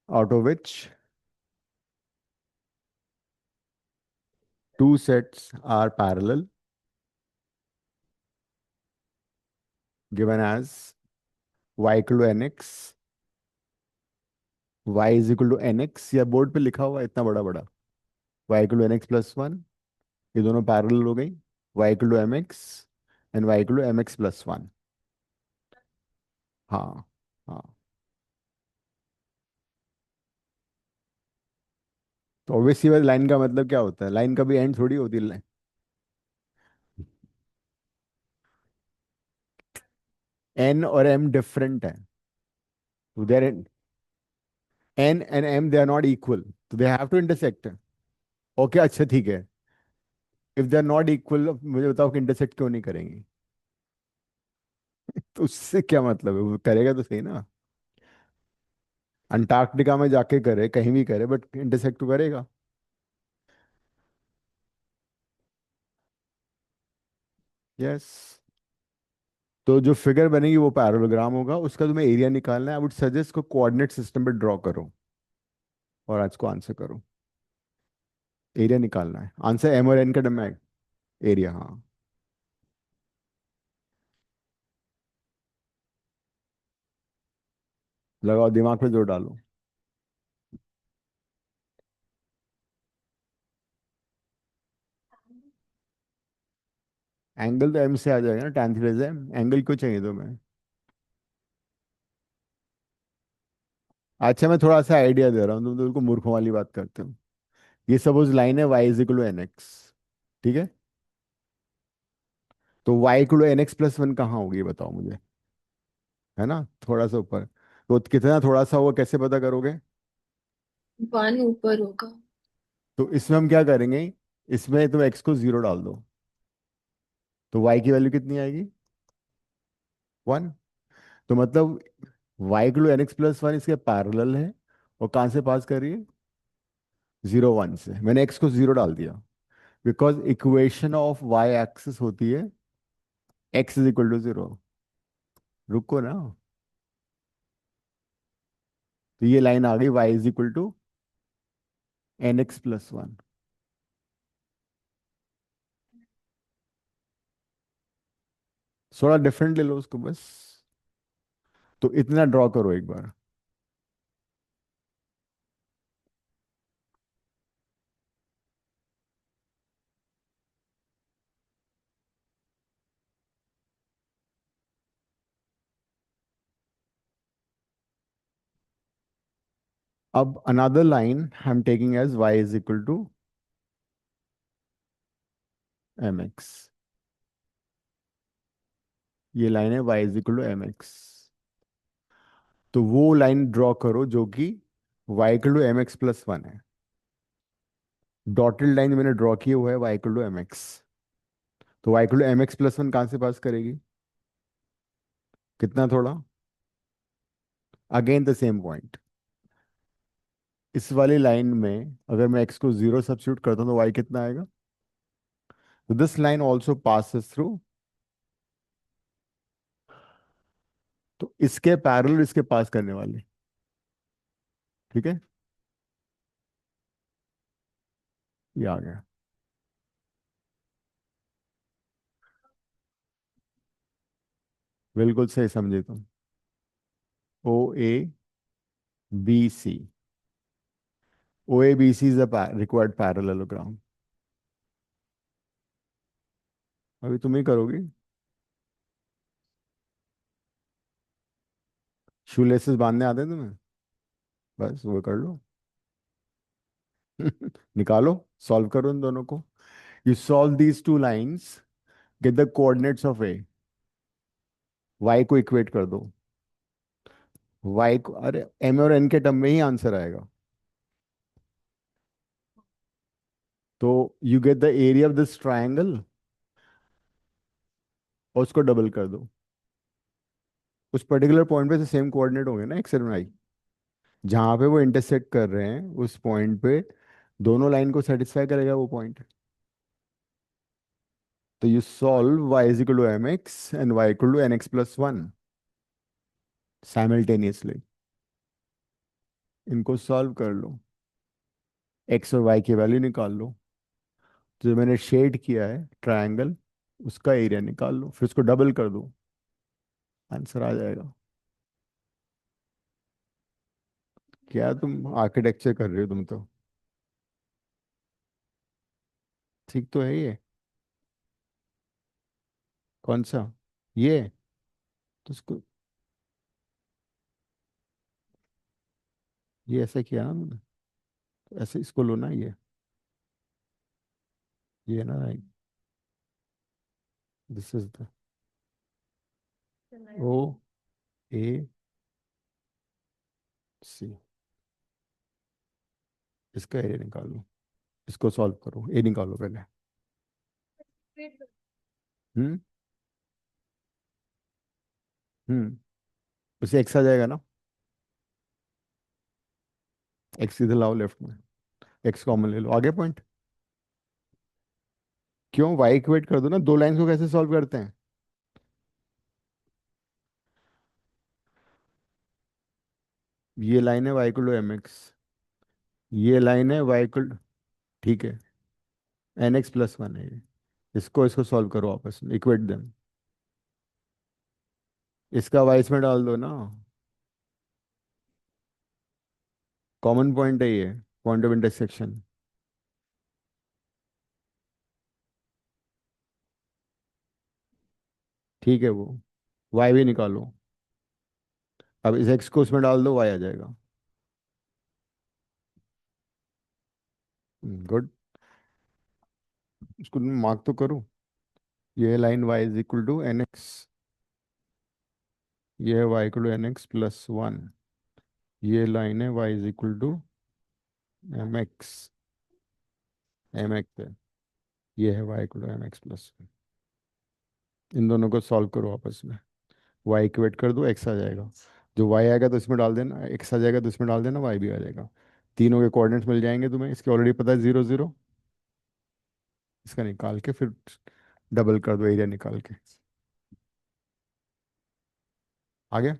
out of which two sets are parallel, given as y equal to nx, y is equal to nx, या board पे लिखा हुआ है इतना बड़ा बड़ा, y equal to nx plus 1, ये दोनों पैरेलल हो गई, y equal to mx and y equal to mx plus 1। हाँ हाँ। तो ऑब्वियसली बात, लाइन का मतलब क्या होता है? लाइन का भी एंड थोड़ी होती है। एन और एम डिफरेंट है, तो there N and M they are not equal, तो they have to intersect. Okay, अच्छा ठीक है। If they are not equal, मुझे बताओ कि इंटरसेक्ट क्यों नहीं करेंगे? तो उससे क्या मतलब है? वो करेगा तो सही ना। अंटार्कटिका में जाके करे, कहीं भी करे, बट इंटरसेक्ट तो करेगा। यस। तो जो फिगर बनेगी वो पैरेललोग्राम होगा, उसका तुम्हें एरिया निकालना है। आई वुड सजेस्ट को कोऑर्डिनेट सिस्टम पे ड्रॉ करो और आज को आंसर करो। एरिया निकालना है, आंसर एम और एन का डम है। एरिया, हाँ। लगाओ, दिमाग पे जोर डालो। एंगल तो एम से आ जाएगा ना, tan थीटा से। एंगल क्यों चाहिए तुम्हें? अच्छा, मैं थोड़ा सा आइडिया दे रहा हूँ, तुम तो बिल्कुल मूर्खों वाली बात करते हो। ये सपोज लाइन है Y is equal to N X, ठीक है। तो Y equal to N X plus one कहाँ होगी, ये बताओ मुझे। है ना, थोड़ा सा ऊपर। तो कितना थोड़ा सा होगा, कैसे पता करोगे? वन ऊपर होगा। तो इसमें हम क्या करेंगे, इसमें तुम एक्स को जीरो डाल दो, तो वाई की वैल्यू कितनी आएगी? वन। तो मतलब Y equal to N X plus one इसके पैरेलल है, और कहाँ से पास कर रही है? जीरो वन से। मैंने एक्स को जीरो डाल दिया, because equation of Y axis होती है X is equal to zero. रुको ना। तो ये लाइन आ गई Y is equal to N X plus one. थोड़ा डिफरेंट ले लो उसको बस। तो इतना ड्रॉ करो एक बार। अब another line I am taking as Y is equal to M X. ये लाइन है Y is equal to M X. तो वो लाइन ड्रॉ करो जो कि Y equal to M X plus one है। डॉटेड लाइन मैंने ड्रॉ की हुआ है Y equal to M X. तो Y equal to M X plus one कहाँ से पास करेगी? कितना थोड़ा? Again the same point. इस वाली लाइन में अगर मैं एक्स को जीरो सब्स्टिट्यूट करता हूँ तो वाई कितना आएगा? तो this line also passes through. तो इसके पैरेलल इसके पास करने वाले, ठीक है। ये आ गया। बिल्कुल सही समझे तुम। O A B C. O A B C is the required parallelogram. अभी तुम ही करोगी। शू लेसेस बांधने आते हैं तुम्हें? बस वो कर लो। निकालो, सॉल्व करो इन दोनों को। You solve these two lines, get the coordinates of A. Y को इक्वेट कर दो। वाई को, अरे एम और एन के टर्म में ही आंसर आएगा। तो you get the area of this triangle और उसको डबल कर दो। उस पर्टिकुलर पॉइंट पे से सेम कोऑर्डिनेट होंगे ना, एक्स एंड वाई, जहां पे वो इंटरसेक्ट कर रहे हैं उस पॉइंट पे दोनों लाइन को सेटिस्फाई करेगा वो पॉइंट। तो you solve y is equal to M X and y equal to N X plus one simultaneously. इनको सॉल्व कर लो, x और y की वैल्यू निकाल लो। जो मैंने शेड किया है ट्रायंगल, उसका एरिया निकाल लो, फिर उसको डबल कर दो, आंसर आ जाएगा। क्या तुम आर्किटेक्चर कर रहे हो तुम तो। ठीक तो है ये। कौन सा? ये तो उसको, ये ऐसे किया ना मैंने, तो ऐसे इसको लो ना, ये ना, दिस इज द ओ ए सी। इसका एरिया निकालो, इसको सॉल्व करो, ए निकालो पहले। हम्म। हम्म। उसे एक्स आ जाएगा ना, एक्स इधर लाओ लेफ्ट में, एक्स कॉमन ले लो, आगे पॉइंट। क्यों, वाई इक्वेट कर दो ना, दो लाइंस को कैसे सॉल्व करते हैं। ये लाइन है Y equal to M X, ये लाइन है वाई इक्वल, ठीक है, एन एक्स प्लस वन है ये। इसको इसको सॉल्व करो आपस में, इक्वेट देम। इसका वाई इसमें डाल दो ना, कॉमन पॉइंट है ये, पॉइंट ऑफ इंटरसेक्शन। ठीक है, वो वाई भी निकालो। अब इस एक्स को उसमें डाल दो, वाई आ जाएगा। गुड। इसको मार्क तो करो। ये line Y is equal to N X, ये है Y equal to N X plus one. ये लाइन है Y is equal to M X, M X है, ये है Y equal to M X plus one. इन दोनों को सॉल्व करो आपस में, वाई इक्वेट कर दो, एक्स आ जाएगा। जो वाई आएगा तो इसमें डाल देना, एक्स आ जाएगा तो इसमें डाल देना, वाई भी आ जाएगा। तीनों के कोऑर्डिनेट्स मिल जाएंगे तुम्हें, इसके ऑलरेडी पता है जीरो जीरो। इसका निकाल के फिर डबल कर दो एरिया निकाल के। आ गया।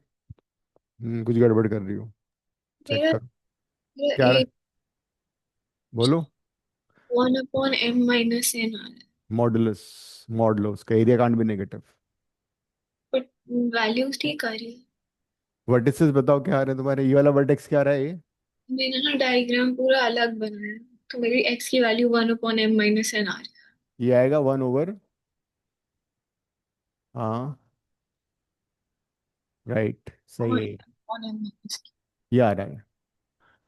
कुछ गड़बड़ कर रही हो, चेक मेरा करो। मेरा क्या ए रहा? बोलो। 1/m - n आ रहा है। मॉडुलस, मॉडुलस का area can't be negative. But values ठीक आ रही है। वर्टिसेस बताओ क्या आ रहे हैं तुम्हारे, ये वाला वर्टेक्स क्या आ रहा है ये। मैंने ना डायग्राम पूरा अलग बनाया है, तो मेरी एक्स की वैल्यू 1/m - n आ रही ये आएगा वन ओवर, हाँ राइट, सही है। है। और m माइनस। ये आ रहा है।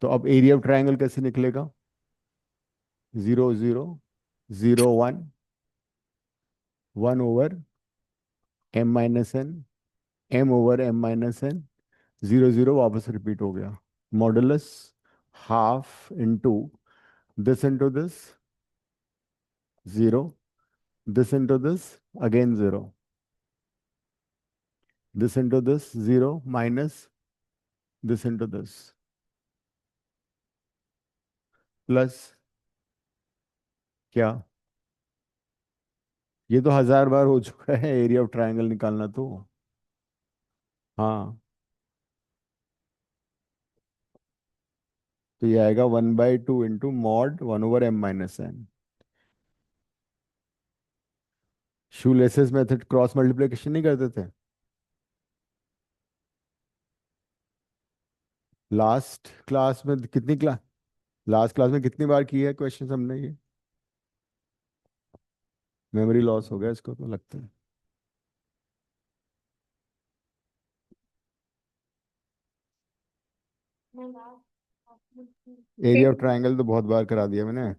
तो अब एरिया ऑफ ट्रायंगल कैसे निकलेगा, zero zero, zero one, one over M minus N, M over M minus N, zero zero वापस रिपीट हो गया। Modulus half into this zero, this into this again zero, this into this zero minus this into this plus, क्या, ये तो हजार बार हो चुका है एरिया ऑफ ट्रायंगल निकालना तो। हाँ, तो ये आएगा one by two into mod one over M minus N. Shoelaces method cross multiplication नहीं करते थे लास्ट क्लास में, कितनी क्लास, लास्ट क्लास में कितनी बार की है क्वेश्चन हमने ये। मेमोरी लॉस हो गया इसको तो लगता है। एरिया ऑफ ट्रायंगल तो बहुत बार करा दिया मैंने।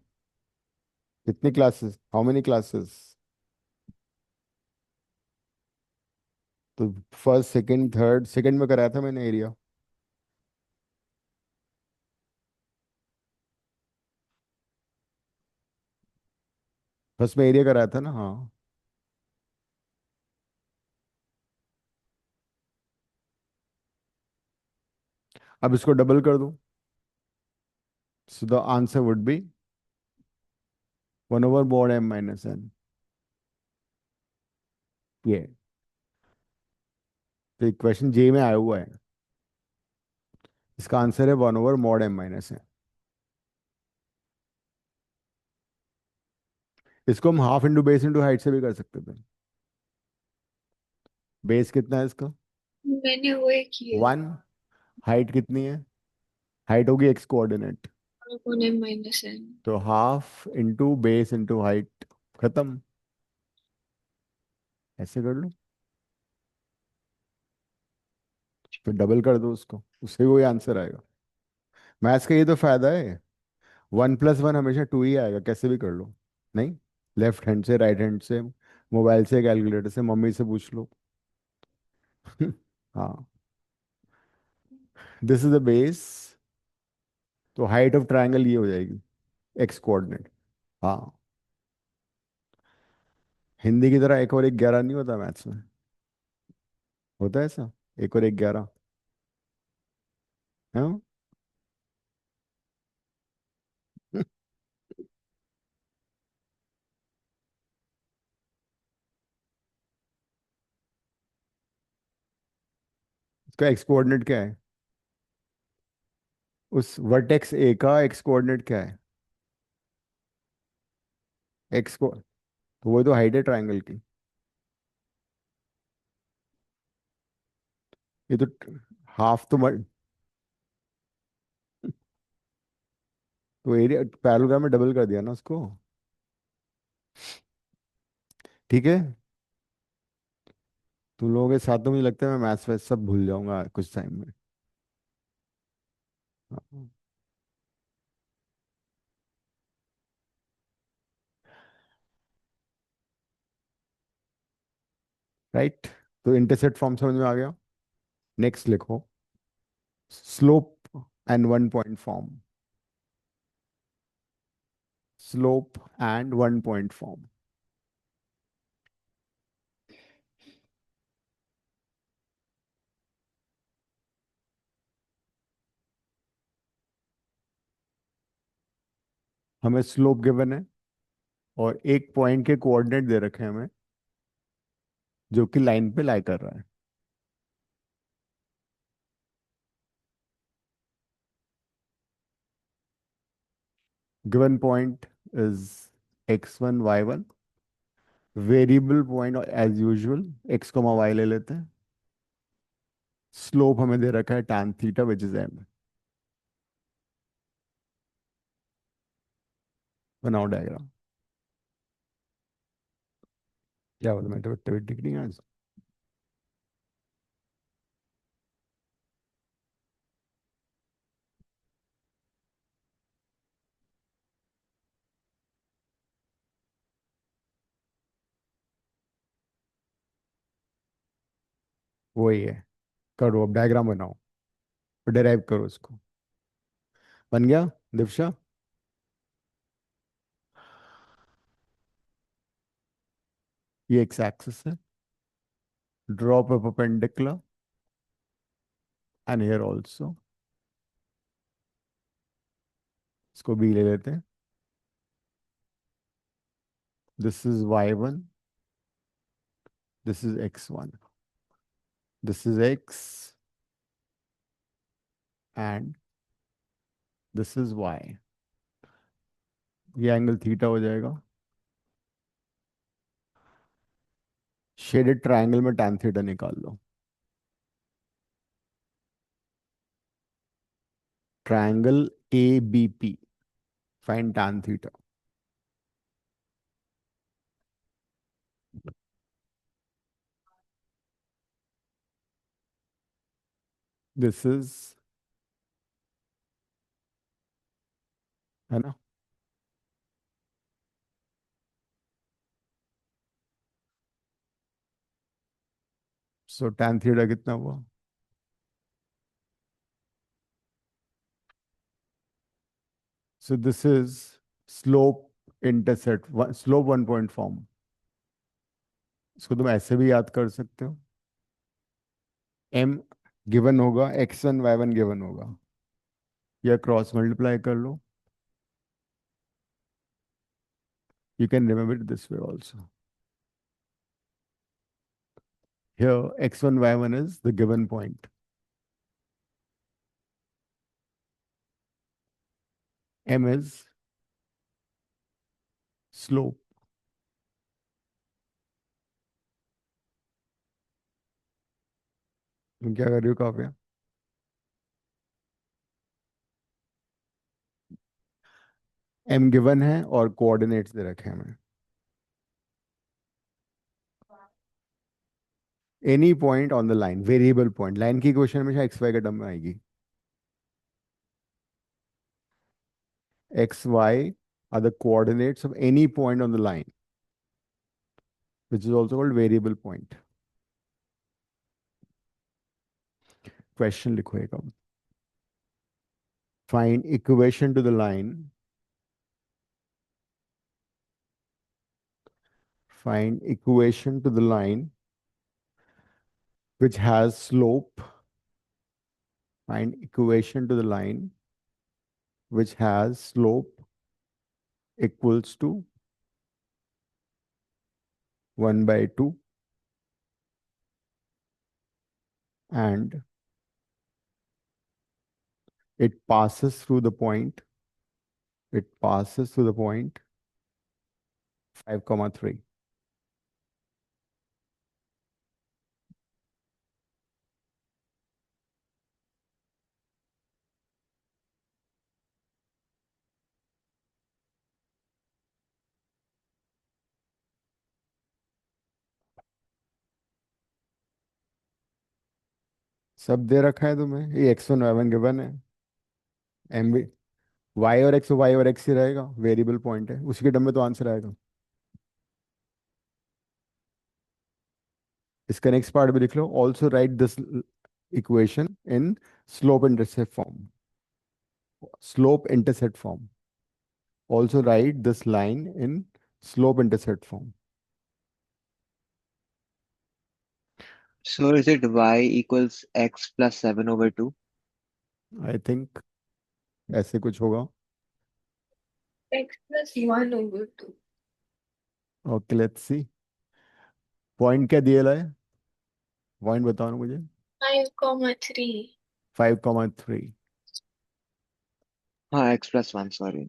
कितनी क्लासेस, हाउ मेनी क्लासेस। तो फर्स्ट सेकंड थर्ड सेकंड में कराया था मैंने एरिया। बस में एरिया कराया था ना, हाँ। अब इसको डबल कर दूं, so the answer would be 1/mod m - n। ये तो इक्वेशन जे में आया हुआ है, इसका आंसर है 1/mod m - n। इसको हम half into base into height से भी कर सकते थे। बेस कितना है इसका? मैंने वो एक किया। 1। हाइट कितनी है? हाइट होगी एक्स कोऑर्डिनेट, 1/m - n। तो half into base into height, खत्म। ऐसे कर लो, फिर डबल कर दो उसको, उससे वही आंसर आएगा। मैथ्स का ये तो फायदा है, 1+1 हमेशा 2 ही आएगा, कैसे भी कर लो। नहीं, लेफ्ट हैंड से, राइट हैंड से, मोबाइल से, कैलकुलेटर से, मम्मी से पूछ लो। हाँ, दिस इज द बेस, तो हाइट ऑफ ट्रायंगल ये हो जाएगी, एक्स कोऑर्डिनेट। हाँ, हिंदी की तरह 1 और 1 11 नहीं होता मैथ्स में, होता है ऐसा, 1 और 1 11। हाँ। इसका एक्स कोऑर्डिनेट क्या है? उस वर्टेक्स ए का एक्स कोऑर्डिनेट क्या है? एक्स को, तो वो तो हाइट है ट्रायंगल की। ये तो हाफ तो तो एरिया पैरेललोग्राम में डबल कर दिया ना उसको। ठीक है, तुम लोगों के साथ तो मुझे लगता है मैं मैथ्स वैथ सब भूल जाऊंगा कुछ टाइम में। राइट, तो इंटरसेप्ट फॉर्म समझ में आ गया। नेक्स्ट लिखो, slope and 1 point form. Slope and 1 point form. हमें स्लोप गिवन है और एक पॉइंट के कोऑर्डिनेट दे रखे हैं हमें, जो कि लाइन पे लाई कर रहा है। Given point is x1 y1। Variable point as usual x, y ले लेते हैं। स्लोप हमें दे रखा है tan theta which is m। बनाओ डायग्राम। क्या बोलते, मैथमेटिक्स नहीं आज। वही है, करो अब डायग्राम बनाओ, फिर डिराइव करो उसको। बन गया दिव्या? ये एक्स एक्सिस है, drop a perpendicular and here also. इसको बी ले लेते हैं। This is y1, this is x1, this is x and this is y। ये एंगल थीटा हो जाएगा। शेडेड ट्रायंगल में tan थीटा निकाल लो। Triangle A B P, find tan theta. This is, है ना? सो tan थीटा कितना हुआ? So this is slope intercept slope 1 point form. इसको तुम ऐसे भी याद कर सकते हो। एम गिवन होगा, x1 y1 गिवन होगा, या क्रॉस मल्टीप्लाई कर लो। You can remember it this way also. Here x1 y1 is the given point. M is slope. तुम क्या कर रही हो काव्या? M गिवन है और कोऑर्डिनेट्स दे रखे हैं हमें। Any point on the line, variable point. Line की इक्वेशन हमेशा एक्स वाई के टर्म में आएगी। X Y are the coordinates of any point on the line, which is also called variable point. Question लिखो एक अब। Find equation to the line. Find equation to the line which has slope. Find equation to the line which has slope equals to 1/2 and it passes through the point. It passes through the point 5, 3. सब दे रखा है तुम्हें, ये x1 y1 given है। M भी y और x ही रहेगा, variable point है, उसी के टर्म में तो आंसर आएगा। इसका नेक्स्ट पार्ट भी लिख लो। Also write this equation in slope intercept form. Slope intercept form. Also write this line in slope intercept form. So is it y equals x plus 7/2? I think ऐसे कुछ होगा। x+1/2। Okay let's see. Point क्या दिया है? Point बताओ ना मुझे। 5,3। 5,3। हाँ, x plus 1, sorry.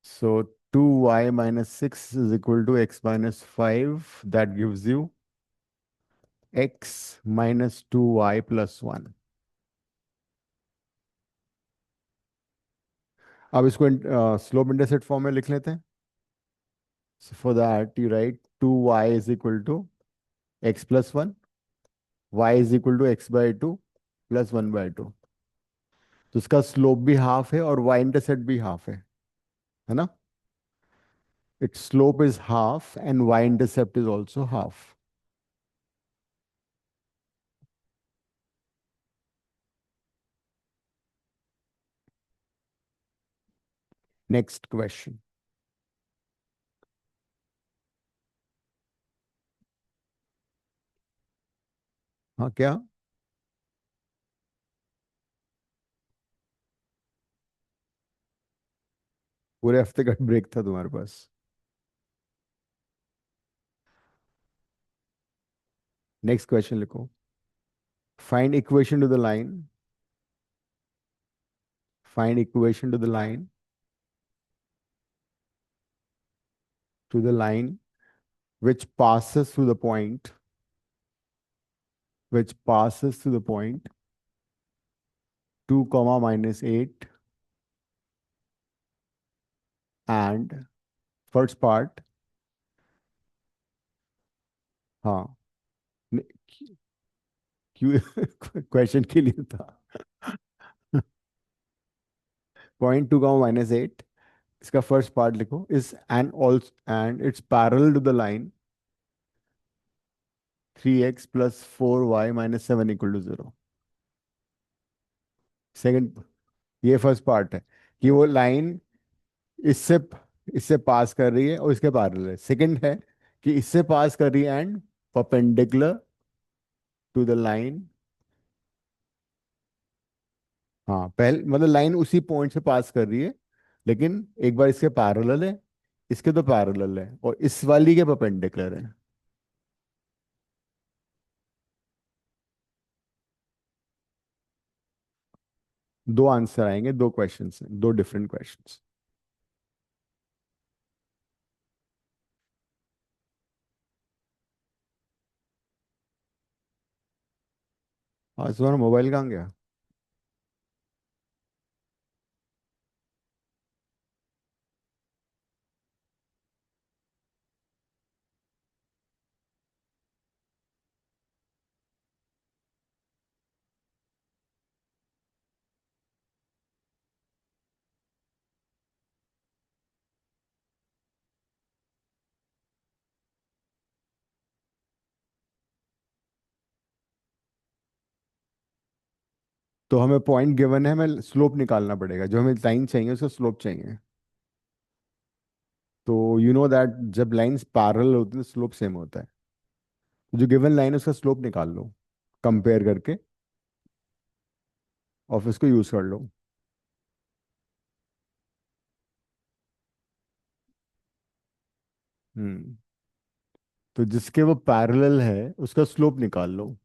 So 2y minus 6 is equal to x minus 5. That gives you x minus 2y plus 1. अब इसको स्लोप इंटरसेप्ट फॉर्म में लिख लेते हैं। So for that you write 2y is equal to x plus 1, y is equal to x by 2 plus 1/2। तो इसका slope भी half है और y इंटरसेप्ट भी हाफ है ना? Its slope is half and y intercept is also half. Next question. हाँ क्या? पूरे हफ्ते का ब्रेक था तुम्हारे पास। नेक्स्ट क्वेश्चन लिखो। Find equation two the line. Find equation two the line which passes through the point, which passes through the point 2 comma minus 8 and first part। हाँ क्यों क्वेश्चन के लिए था। पॉइंट 2 comma minus 8, इसका first part लिखो is and also and it's parallel to the line 3x plus 4y minus 7 equal to 0। Second, ये first part है कि वो लाइन इससे इससे पास कर रही है और इसके पैरेलल है। सेकंड है कि इससे पास कर रही है and perpendicular to the line. हाँ, पहले मतलब लाइन उसी पॉइंट से पास कर रही है, लेकिन एक बार इसके पैरेलल है, इसके तो पैरेलल है, और इस वाली के परपेंडिकुलर है। दो आंसर आएंगे, दो क्वेश्चंस हैं, दो डिफरेंट क्वेश्चंस। आज तुम्हारा मोबाइल कहाँ गया? तो हमें पॉइंट गिवन है, हमें स्लोप निकालना पड़ेगा। जो हमें लाइन चाहिए उसका स्लोप चाहिए। तो यू नो दैट जब लाइंस पैरेलल होती है स्लोप सेम होता है। जो गिवन लाइन है उसका स्लोप निकाल लो कंपेयर करके, और फिर उसको यूज कर लो। हम्म। तो जिसके वो पैरेलल है उसका स्लोप निकाल लो।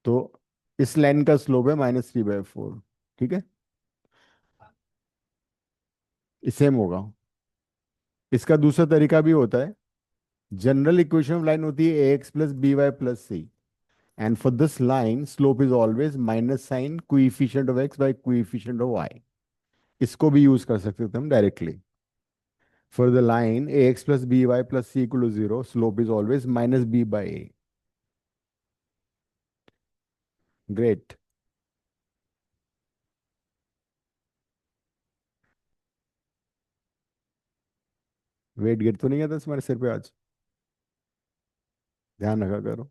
तो इस लाइन का स्लोप है -3/4। ठीक है, सेम होगा। इसका दूसरा तरीका भी होता है। जनरल इक्वेशन ऑफ लाइन होती है ax + by + c, and for this line slope is always minus sign coefficient of x by coefficient of y। इसको भी यूज कर सकते थे हम directly. For the line ax + by + c = 0, slope is always -b/a। Great. Wait गिर तो नहीं गया था तुम्हारे सिर पे आज? ध्यान रखा करो।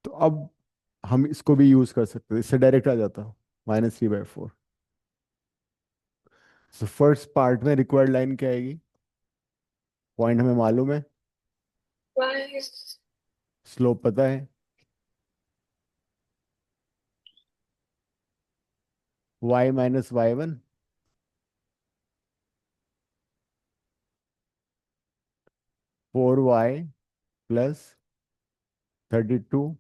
तो अब हम इसको भी यूज कर सकते हैं, इससे डायरेक्ट आ जाता -3/4। तो फर्स्ट पार्ट में रिक्वायर्ड लाइन क्या आएगी? पॉइंट हमें मालूम है, y स्लोप पता है, y - y1 4y + 32,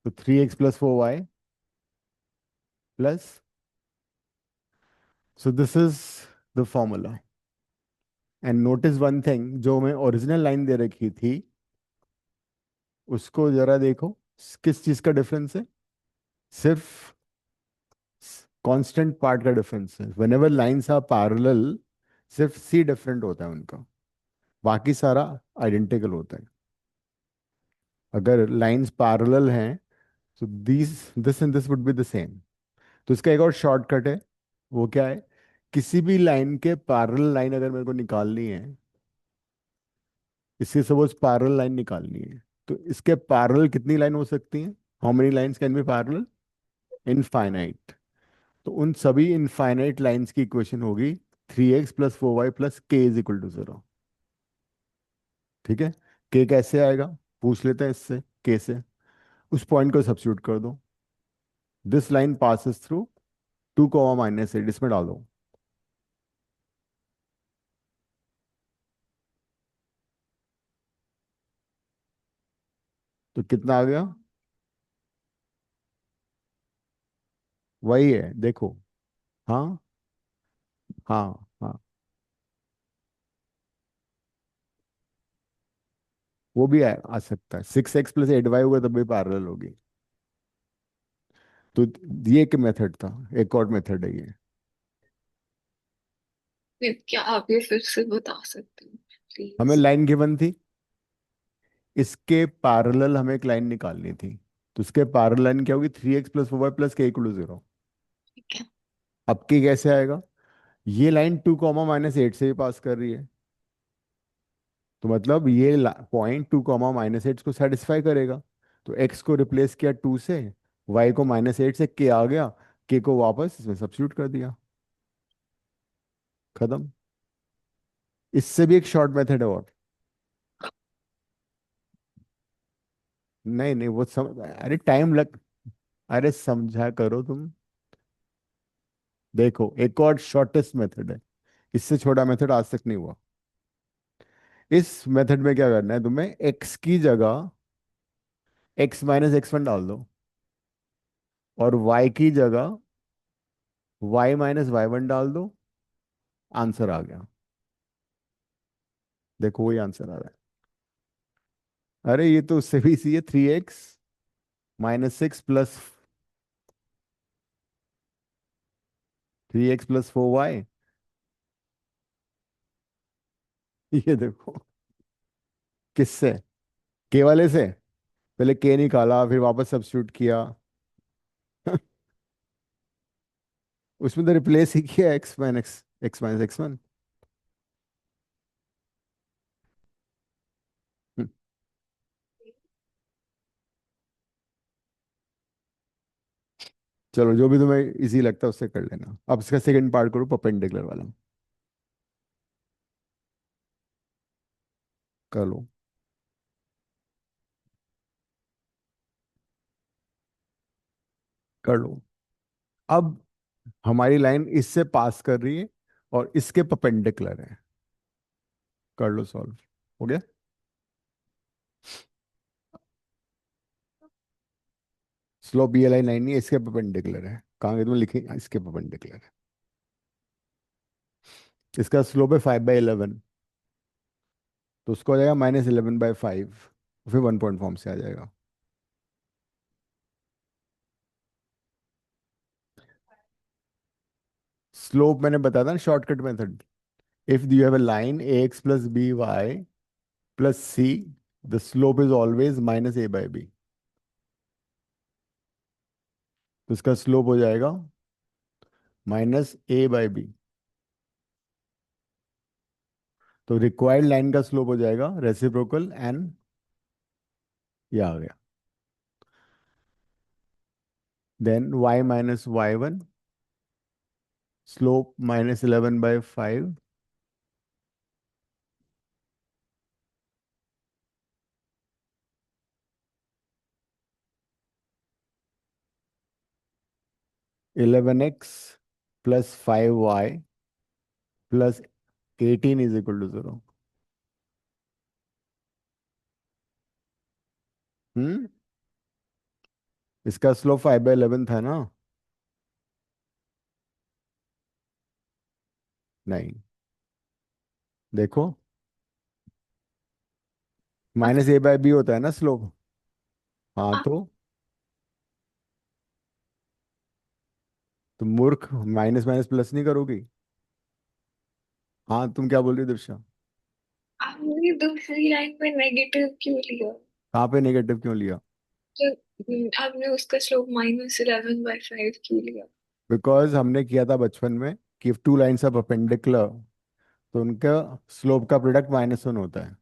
तो 3x + 4y plus, so this is the formula. And notice one thing, जो हमें ओरिजिनल लाइन दे रखी थी उसको जरा देखो, किस चीज का डिफरेंस है? सिर्फ कांस्टेंट पार्ट का डिफरेंस है। Whenever lines are parallel, सिर्फ सी डिफरेंट होता है उनका, बाकी सारा आइडेंटिकल होता है। अगर लाइंस पैरेलल हैं तो this and this would be the same. तो इसका एक और शॉर्टकट है। वो क्या है? किसी भी लाइन के पैरेलल लाइन अगर मेरे को निकालनी है, इसकी सपोज पैरेलल लाइन निकालनी है, तो इसके पैरेलल कितनी लाइन हो सकती हैं? How many lines can be parallel? Infinite. तो उन सभी इनफाइनाइट लाइंस की इक्वेशन होगी 3x + 4y + k = 0। ठीक है। के कैसे आएगा? पूछ लेते हैं इससे, के से। उस पॉइंट को सब्स्टिट्यूट कर दो। दिस लाइन पासिस थ्रू 2, -8 इसमें डाल दो। तो कितना आ गया? वही है, देखो। हाँ, हाँ, हाँ। वो भी आ सकता है, 6x + 8y होगा तब भी पैरेलल होगी। तो ये एक मेथड था, एक और मेथड है ये। क्या आप ये फिर से बता सकते हो हमें प्लीज? लाइन गिवन थी, इसके पैरेलल हमें एक लाइन निकालनी थी। तो उसके पैरेलल लाइन क्या होगी, 3x + 4y + k = 0। ठीक है। अब के कैसे आएगा, ये लाइन 2, -8 से भी पास कर रही है, तो मतलब ये पॉइंट 2, -8 को सेटिस्फाई करेगा। तो x को रिप्लेस किया 2 से, y को -8 से, k आ गया, k को वापस इसमें सब्स्टिट्यूट कर दिया, खत्म। इससे भी एक शॉर्ट मेथड है और, नहीं नहीं वो अरे टाइम लग, अरे समझा करो तुम। देखो एक और शॉर्टेस्ट मेथड है, इससे छोटा मेथड आज तक नहीं हुआ। इस मेथड में क्या करना है तुम्हें, x की जगह x - x1 डाल दो, और y की जगह y - y1 डाल दो, आंसर आ गया। देखो वही आंसर आ रहा है। अरे ये तो उससे भी इसी है, 3x - 6 + 3x + 4y। ये देखो, किससे, के वाले से, पहले के निकाला फिर वापस सब्स्टिट्यूट किया। उसमें तो रिप्लेस ही किया, x - x1। चलो जो भी तुम्हें इजी लगता है उससे कर लेना। अब इसका सेकंड पार्ट करो, परपेंडिकुलर वाला। कर लो। कर लो। अब हमारी लाइन इससे पास कर रही है और इसके परपेंडिकुलर है। कर लो सॉल्व। हो गया। स्लोप ये लाइन लाइन नहीं है, इसके परपेंडिकुलर है। कहाँ गए तुम, लिखे इसके परपेंडिकुलर है। इसका स्लोप है 5/11, तो उसको आ जाएगा -11/5, फिर 1 पॉइंट फॉर्म से आ जाएगा। स्लोप मैंने बताया था ना, shortcut method. If you have a line ax + by + c, the slope is always -a/b। तो इसका स्लोप हो जाएगा -a/b। तो रिक्वायर्ड लाइन का स्लोप हो जाएगा रेसिप्रोकल एंड, ये आ गया। Then y - y1, slope -11/5, 11x + 5y + 18 = 0। हम्म। इसका स्लोप 5/11 था ना। नहीं, देखो -a/b होता है ना स्लोप। हाँ आप तो तुम मूर्ख, माइनस माइनस प्लस नहीं करोगी। हाँ तुम क्या बोल रही हो दृश्या। आपने दूसरी लाइन में नेगेटिव क्यों लिया? कहाँ पे नेगेटिव क्यों लिया, जब आपने उसका स्लोप -11/5 क्यों लिया? बिकॉज हमने किया था बचपन में कि टू लाइन्स ऑफ परपेंडिकुलर, तो उनका स्लोप का प्रोडक्ट -1 होता है।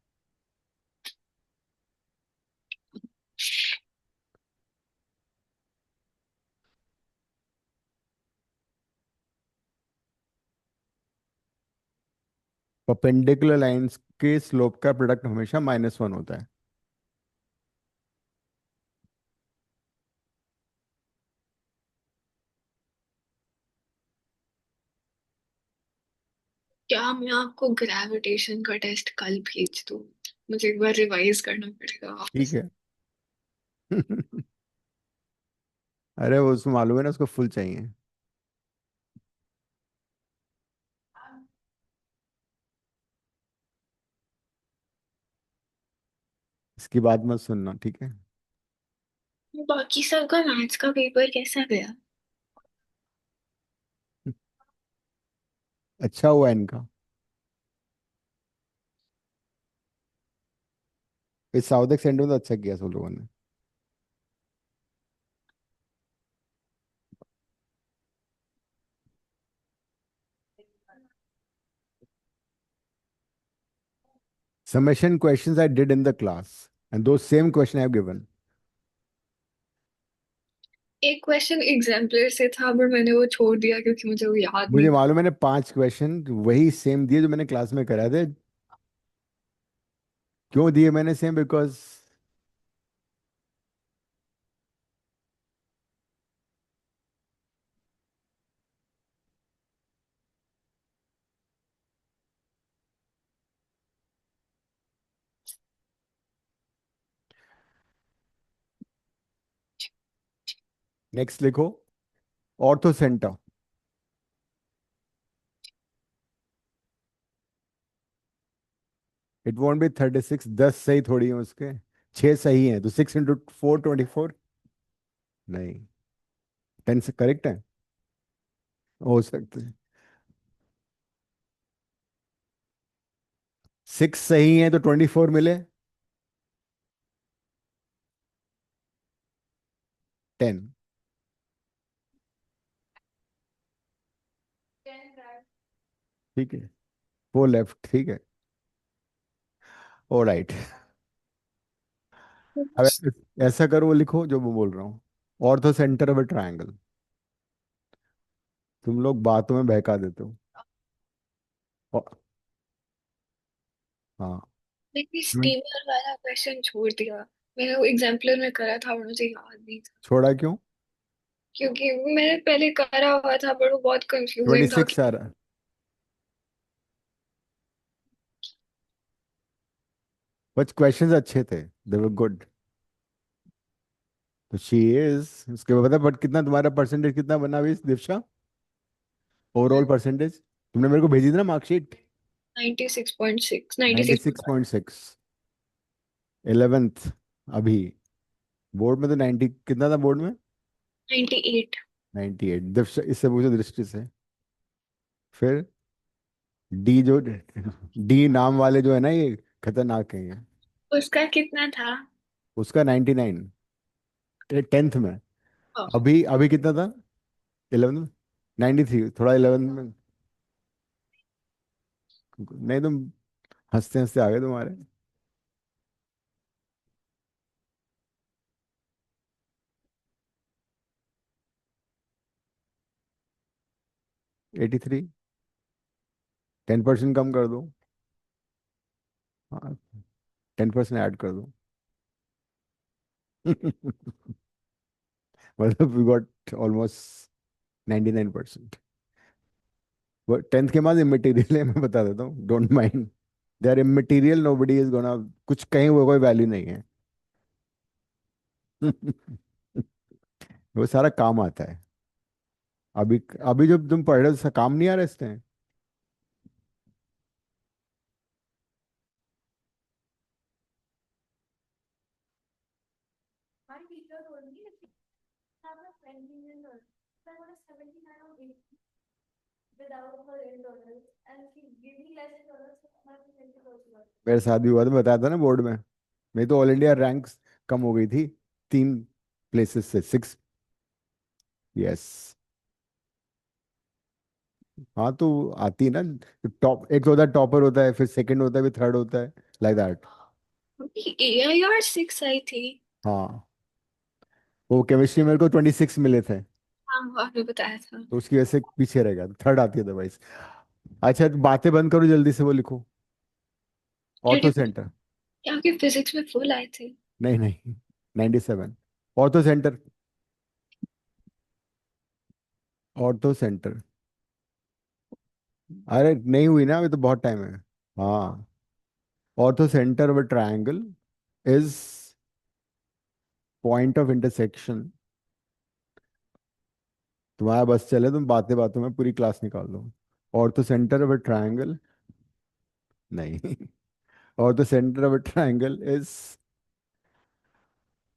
परपेंडिकुलर लाइंस के स्लोप का प्रोडक्ट हमेशा -1 होता है। क्या मैं आपको ग्रेविटेशन का टेस्ट कल भेज दूँ? मुझे एक बार रिवाइज करना पड़ेगा ठीक वापस। है। अरे वो उसको मालूम है ना, उसको फुल चाहिए। इसकी बात मत सुनना, ठीक है। बाकी सबका मैथ्स का पेपर कैसा गया? अच्छा हुआ इनका। इस साउथ सेंटर में तो अच्छा किया सब लोगों ने। Summation questions I did in the class, and those same question I have given. एक क्वेश्चन एग्जाम्पलर से था पर मैंने वो छोड़ दिया क्योंकि मुझे वो याद मुझे नहीं था। मालूम, मैंने 5 क्वेश्चन वही सेम दिए जो मैंने क्लास में कराए थे। क्यों दिए मैंने सेम? बिकॉज नेक्स्ट लिखो, orthocentre. It won't be 36, 10 सही थोड़ी है उसके, 6 सही है तो 6 × 4 24। नहीं, 10 से करेक्ट है, हो सकते हैं। 6 सही है तो 24 मिले, 10। ठीक है, 4 लेफ्ट, ठीक है। ओ राइट। अब ऐसा करो, वो लिखो जो मैं बोल रहा हूँ, ortho centre of a triangle. तुम लोग बातों में बहका देते हो। औ- हाँ। लेकिन हम्म, स्टीमर वाला क्वेश्चन छोड़ दिया। मैंने वो एग्जाम्पलर में करा था और मुझे याद नहीं था छोड़ा क्यों? क्योंकि मैंने पहले करा हुआ था पर वो बहुत ट्वेंटी कंफ्यूजिंग था सिक्स आ रहा, बट क्वेश्चंस अच्छे थे, दे वर गुड। तो शी इज, उसके बाद बता, बट कितना तुम्हारा परसेंटेज कितना बना अभी दीक्षा? ओवरऑल परसेंटेज तुमने मेरे को भेजी थी ना मार्कशीट? 96.6 96। 96.6, 11th अभी। बोर्ड में तो 90 कितना था बोर्ड में? 98। 98। दीक्षा इससे पूछो, दृष्टि से। फिर डी जो, डी नाम वाले जो है ना, ये खतरनाक है ये। उसका कितना था? उसका 99, 10th में। हाँ। अभी अभी कितना था? 11 में 93, थोड़ा 11 में। नहीं, तुम हंसते हंसते आ गए तुम्हारे। 83, 10% कम कर दो। हाँ, 10% ऐड कर दो। मतलब वी गॉट ऑलमोस्ट 99%। वो 10th के बाद इमेटीरियल है, मैं बता देता हूँ, don't mind. They are immaterial, nobody is gonna, कुछ कहीं वो कोई वैल्यू नहीं है। वो सारा काम आता है। अभी अभी जो तुम पढ़ रहे हो काम नहीं आ रहा इसमें। मेरे साथ भी हुआ था, बताया था ना बोर्ड में। मेरी तो ऑल इंडिया रैंक कम हो गई थी, 3 प्लेसेस से 6। यस। हाँ तो आती है ना। टॉप एक तो होता है, टॉपर होता है, फिर सेकंड होता है, फिर थर्ड होता है, लाइक दैट। एआई और 6 आई थी। हाँ, वो केमिस्ट्री मेरे को 26 मिले थे, हाँ वो आपने बताया था। तो उसकी वजह से पीछे रह गया, थर्ड आती है अदरवाइज। अच्छा, तो बातें बंद करो जल्दी से, वो लिखो, ऑर्थो क्या सेंटर। आपके फिजिक्स में फुल आए थे? नहीं नहीं, 97। Ortho centre, ortho centre. अरे नहीं हुई ना, अभी तो बहुत टाइम है। हाँ, ortho centre of triangle is point of intersection. तुम्हारा बस चले, तुम बातें बातों में पूरी क्लास निकाल दो। ऑर्थो सेंटर ऑफ ट्रायंगल, नहीं। Orthocentre of triangle is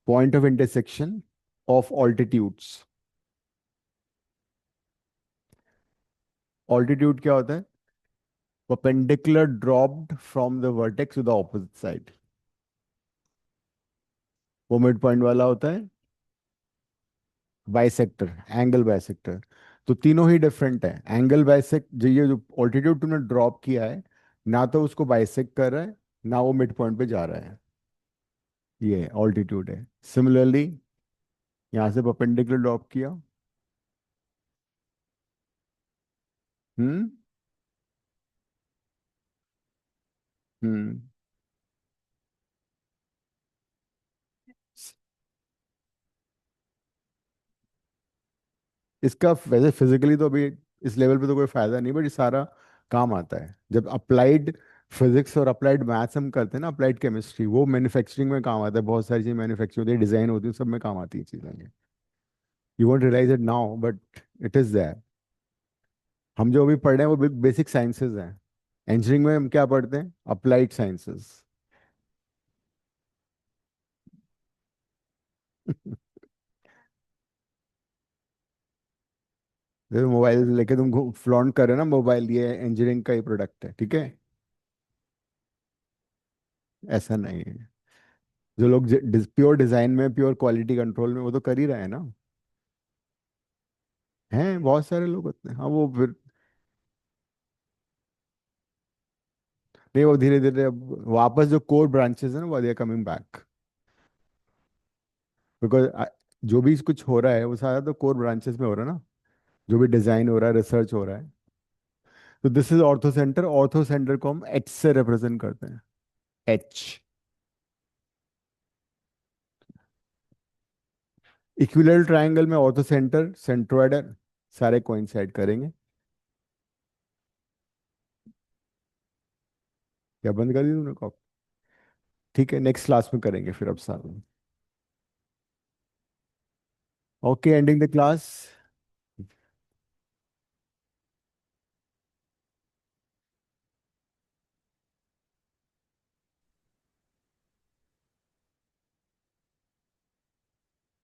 point of intersection of altitudes. Altitude क्या होता है? Perpendicular dropped from the vertex to the opposite side, वो मिड पॉइंट वाला होता है। Bisector, angle bisector. तो तीनों ही डिफरेंट है। एंगल बाइसेक्ट जो, ये जो ऑल्टीट्यूड तूने ड्रॉप किया है, ना तो उसको बाइसेक्ट कर रहा है, ना वो मिड पॉइंट पे जा रहा है, ये ऑल्टीट्यूड है। सिमिलरली यहाँ से परपेंडिकुलर ड्रॉप किया। हम्म। हम्म। इसका वैसे फिजिकली तो अभी इस लेवल पे तो कोई फायदा नहीं, बट ये सारा काम आता है जब अप्लाइड फिजिक्स और अप्लाइड मैथ्स हम करते हैं ना, अप्लाइड केमिस्ट्री, वो मैन्युफैक्चरिंग में काम आता है। बहुत सारी चीज़ें मैन्युफैक्चर होती है, डिजाइन होती है, सब में काम आती है चीज़ें ये। You won't realise it now but it is there. हम जो अभी पढ़ रहे हैं वो बेसिक साइंसेज हैं। इंजीनियरिंग में हम क्या पढ़ते हैं? Applied sciences. जैसे मोबाइल लेके तुम फ्लॉन्ट कर रहे हो ना, मोबाइल ये इंजीनियरिंग का ही प्रोडक्ट है, ठीक है? ऐसा नहीं है। जो लोग प्योर डिजाइन में, प्योर क्वालिटी कंट्रोल में, वो तो कर ही रहे हैं ना। हैं, बहुत सारे लोग होते हैं, हाँ। वो फिर नहीं, वो धीरे धीरे अब वापस जो कोर ब्रांचेस है ना, वो they are coming back. Because जो भी कुछ हो रहा है वो सारा तो कोर ब्रांचेस में हो रहा है ना। जो भी डिजाइन हो रहा है, रिसर्च हो रहा है। तो this is ortho centre. Ortho centre को हम एच से रिप्रेजेंट करते हैं। एच। इक्विलर ट्रायंगल में ऑर्थो सेंटर, सेंट्रोइड सारे कोइंसाइड करेंगे। क्या बंद कर दी तुमने कॉप? ठीक है, नेक्स्ट क्लास में करेंगे फिर अब सारा। Okay, ending the class.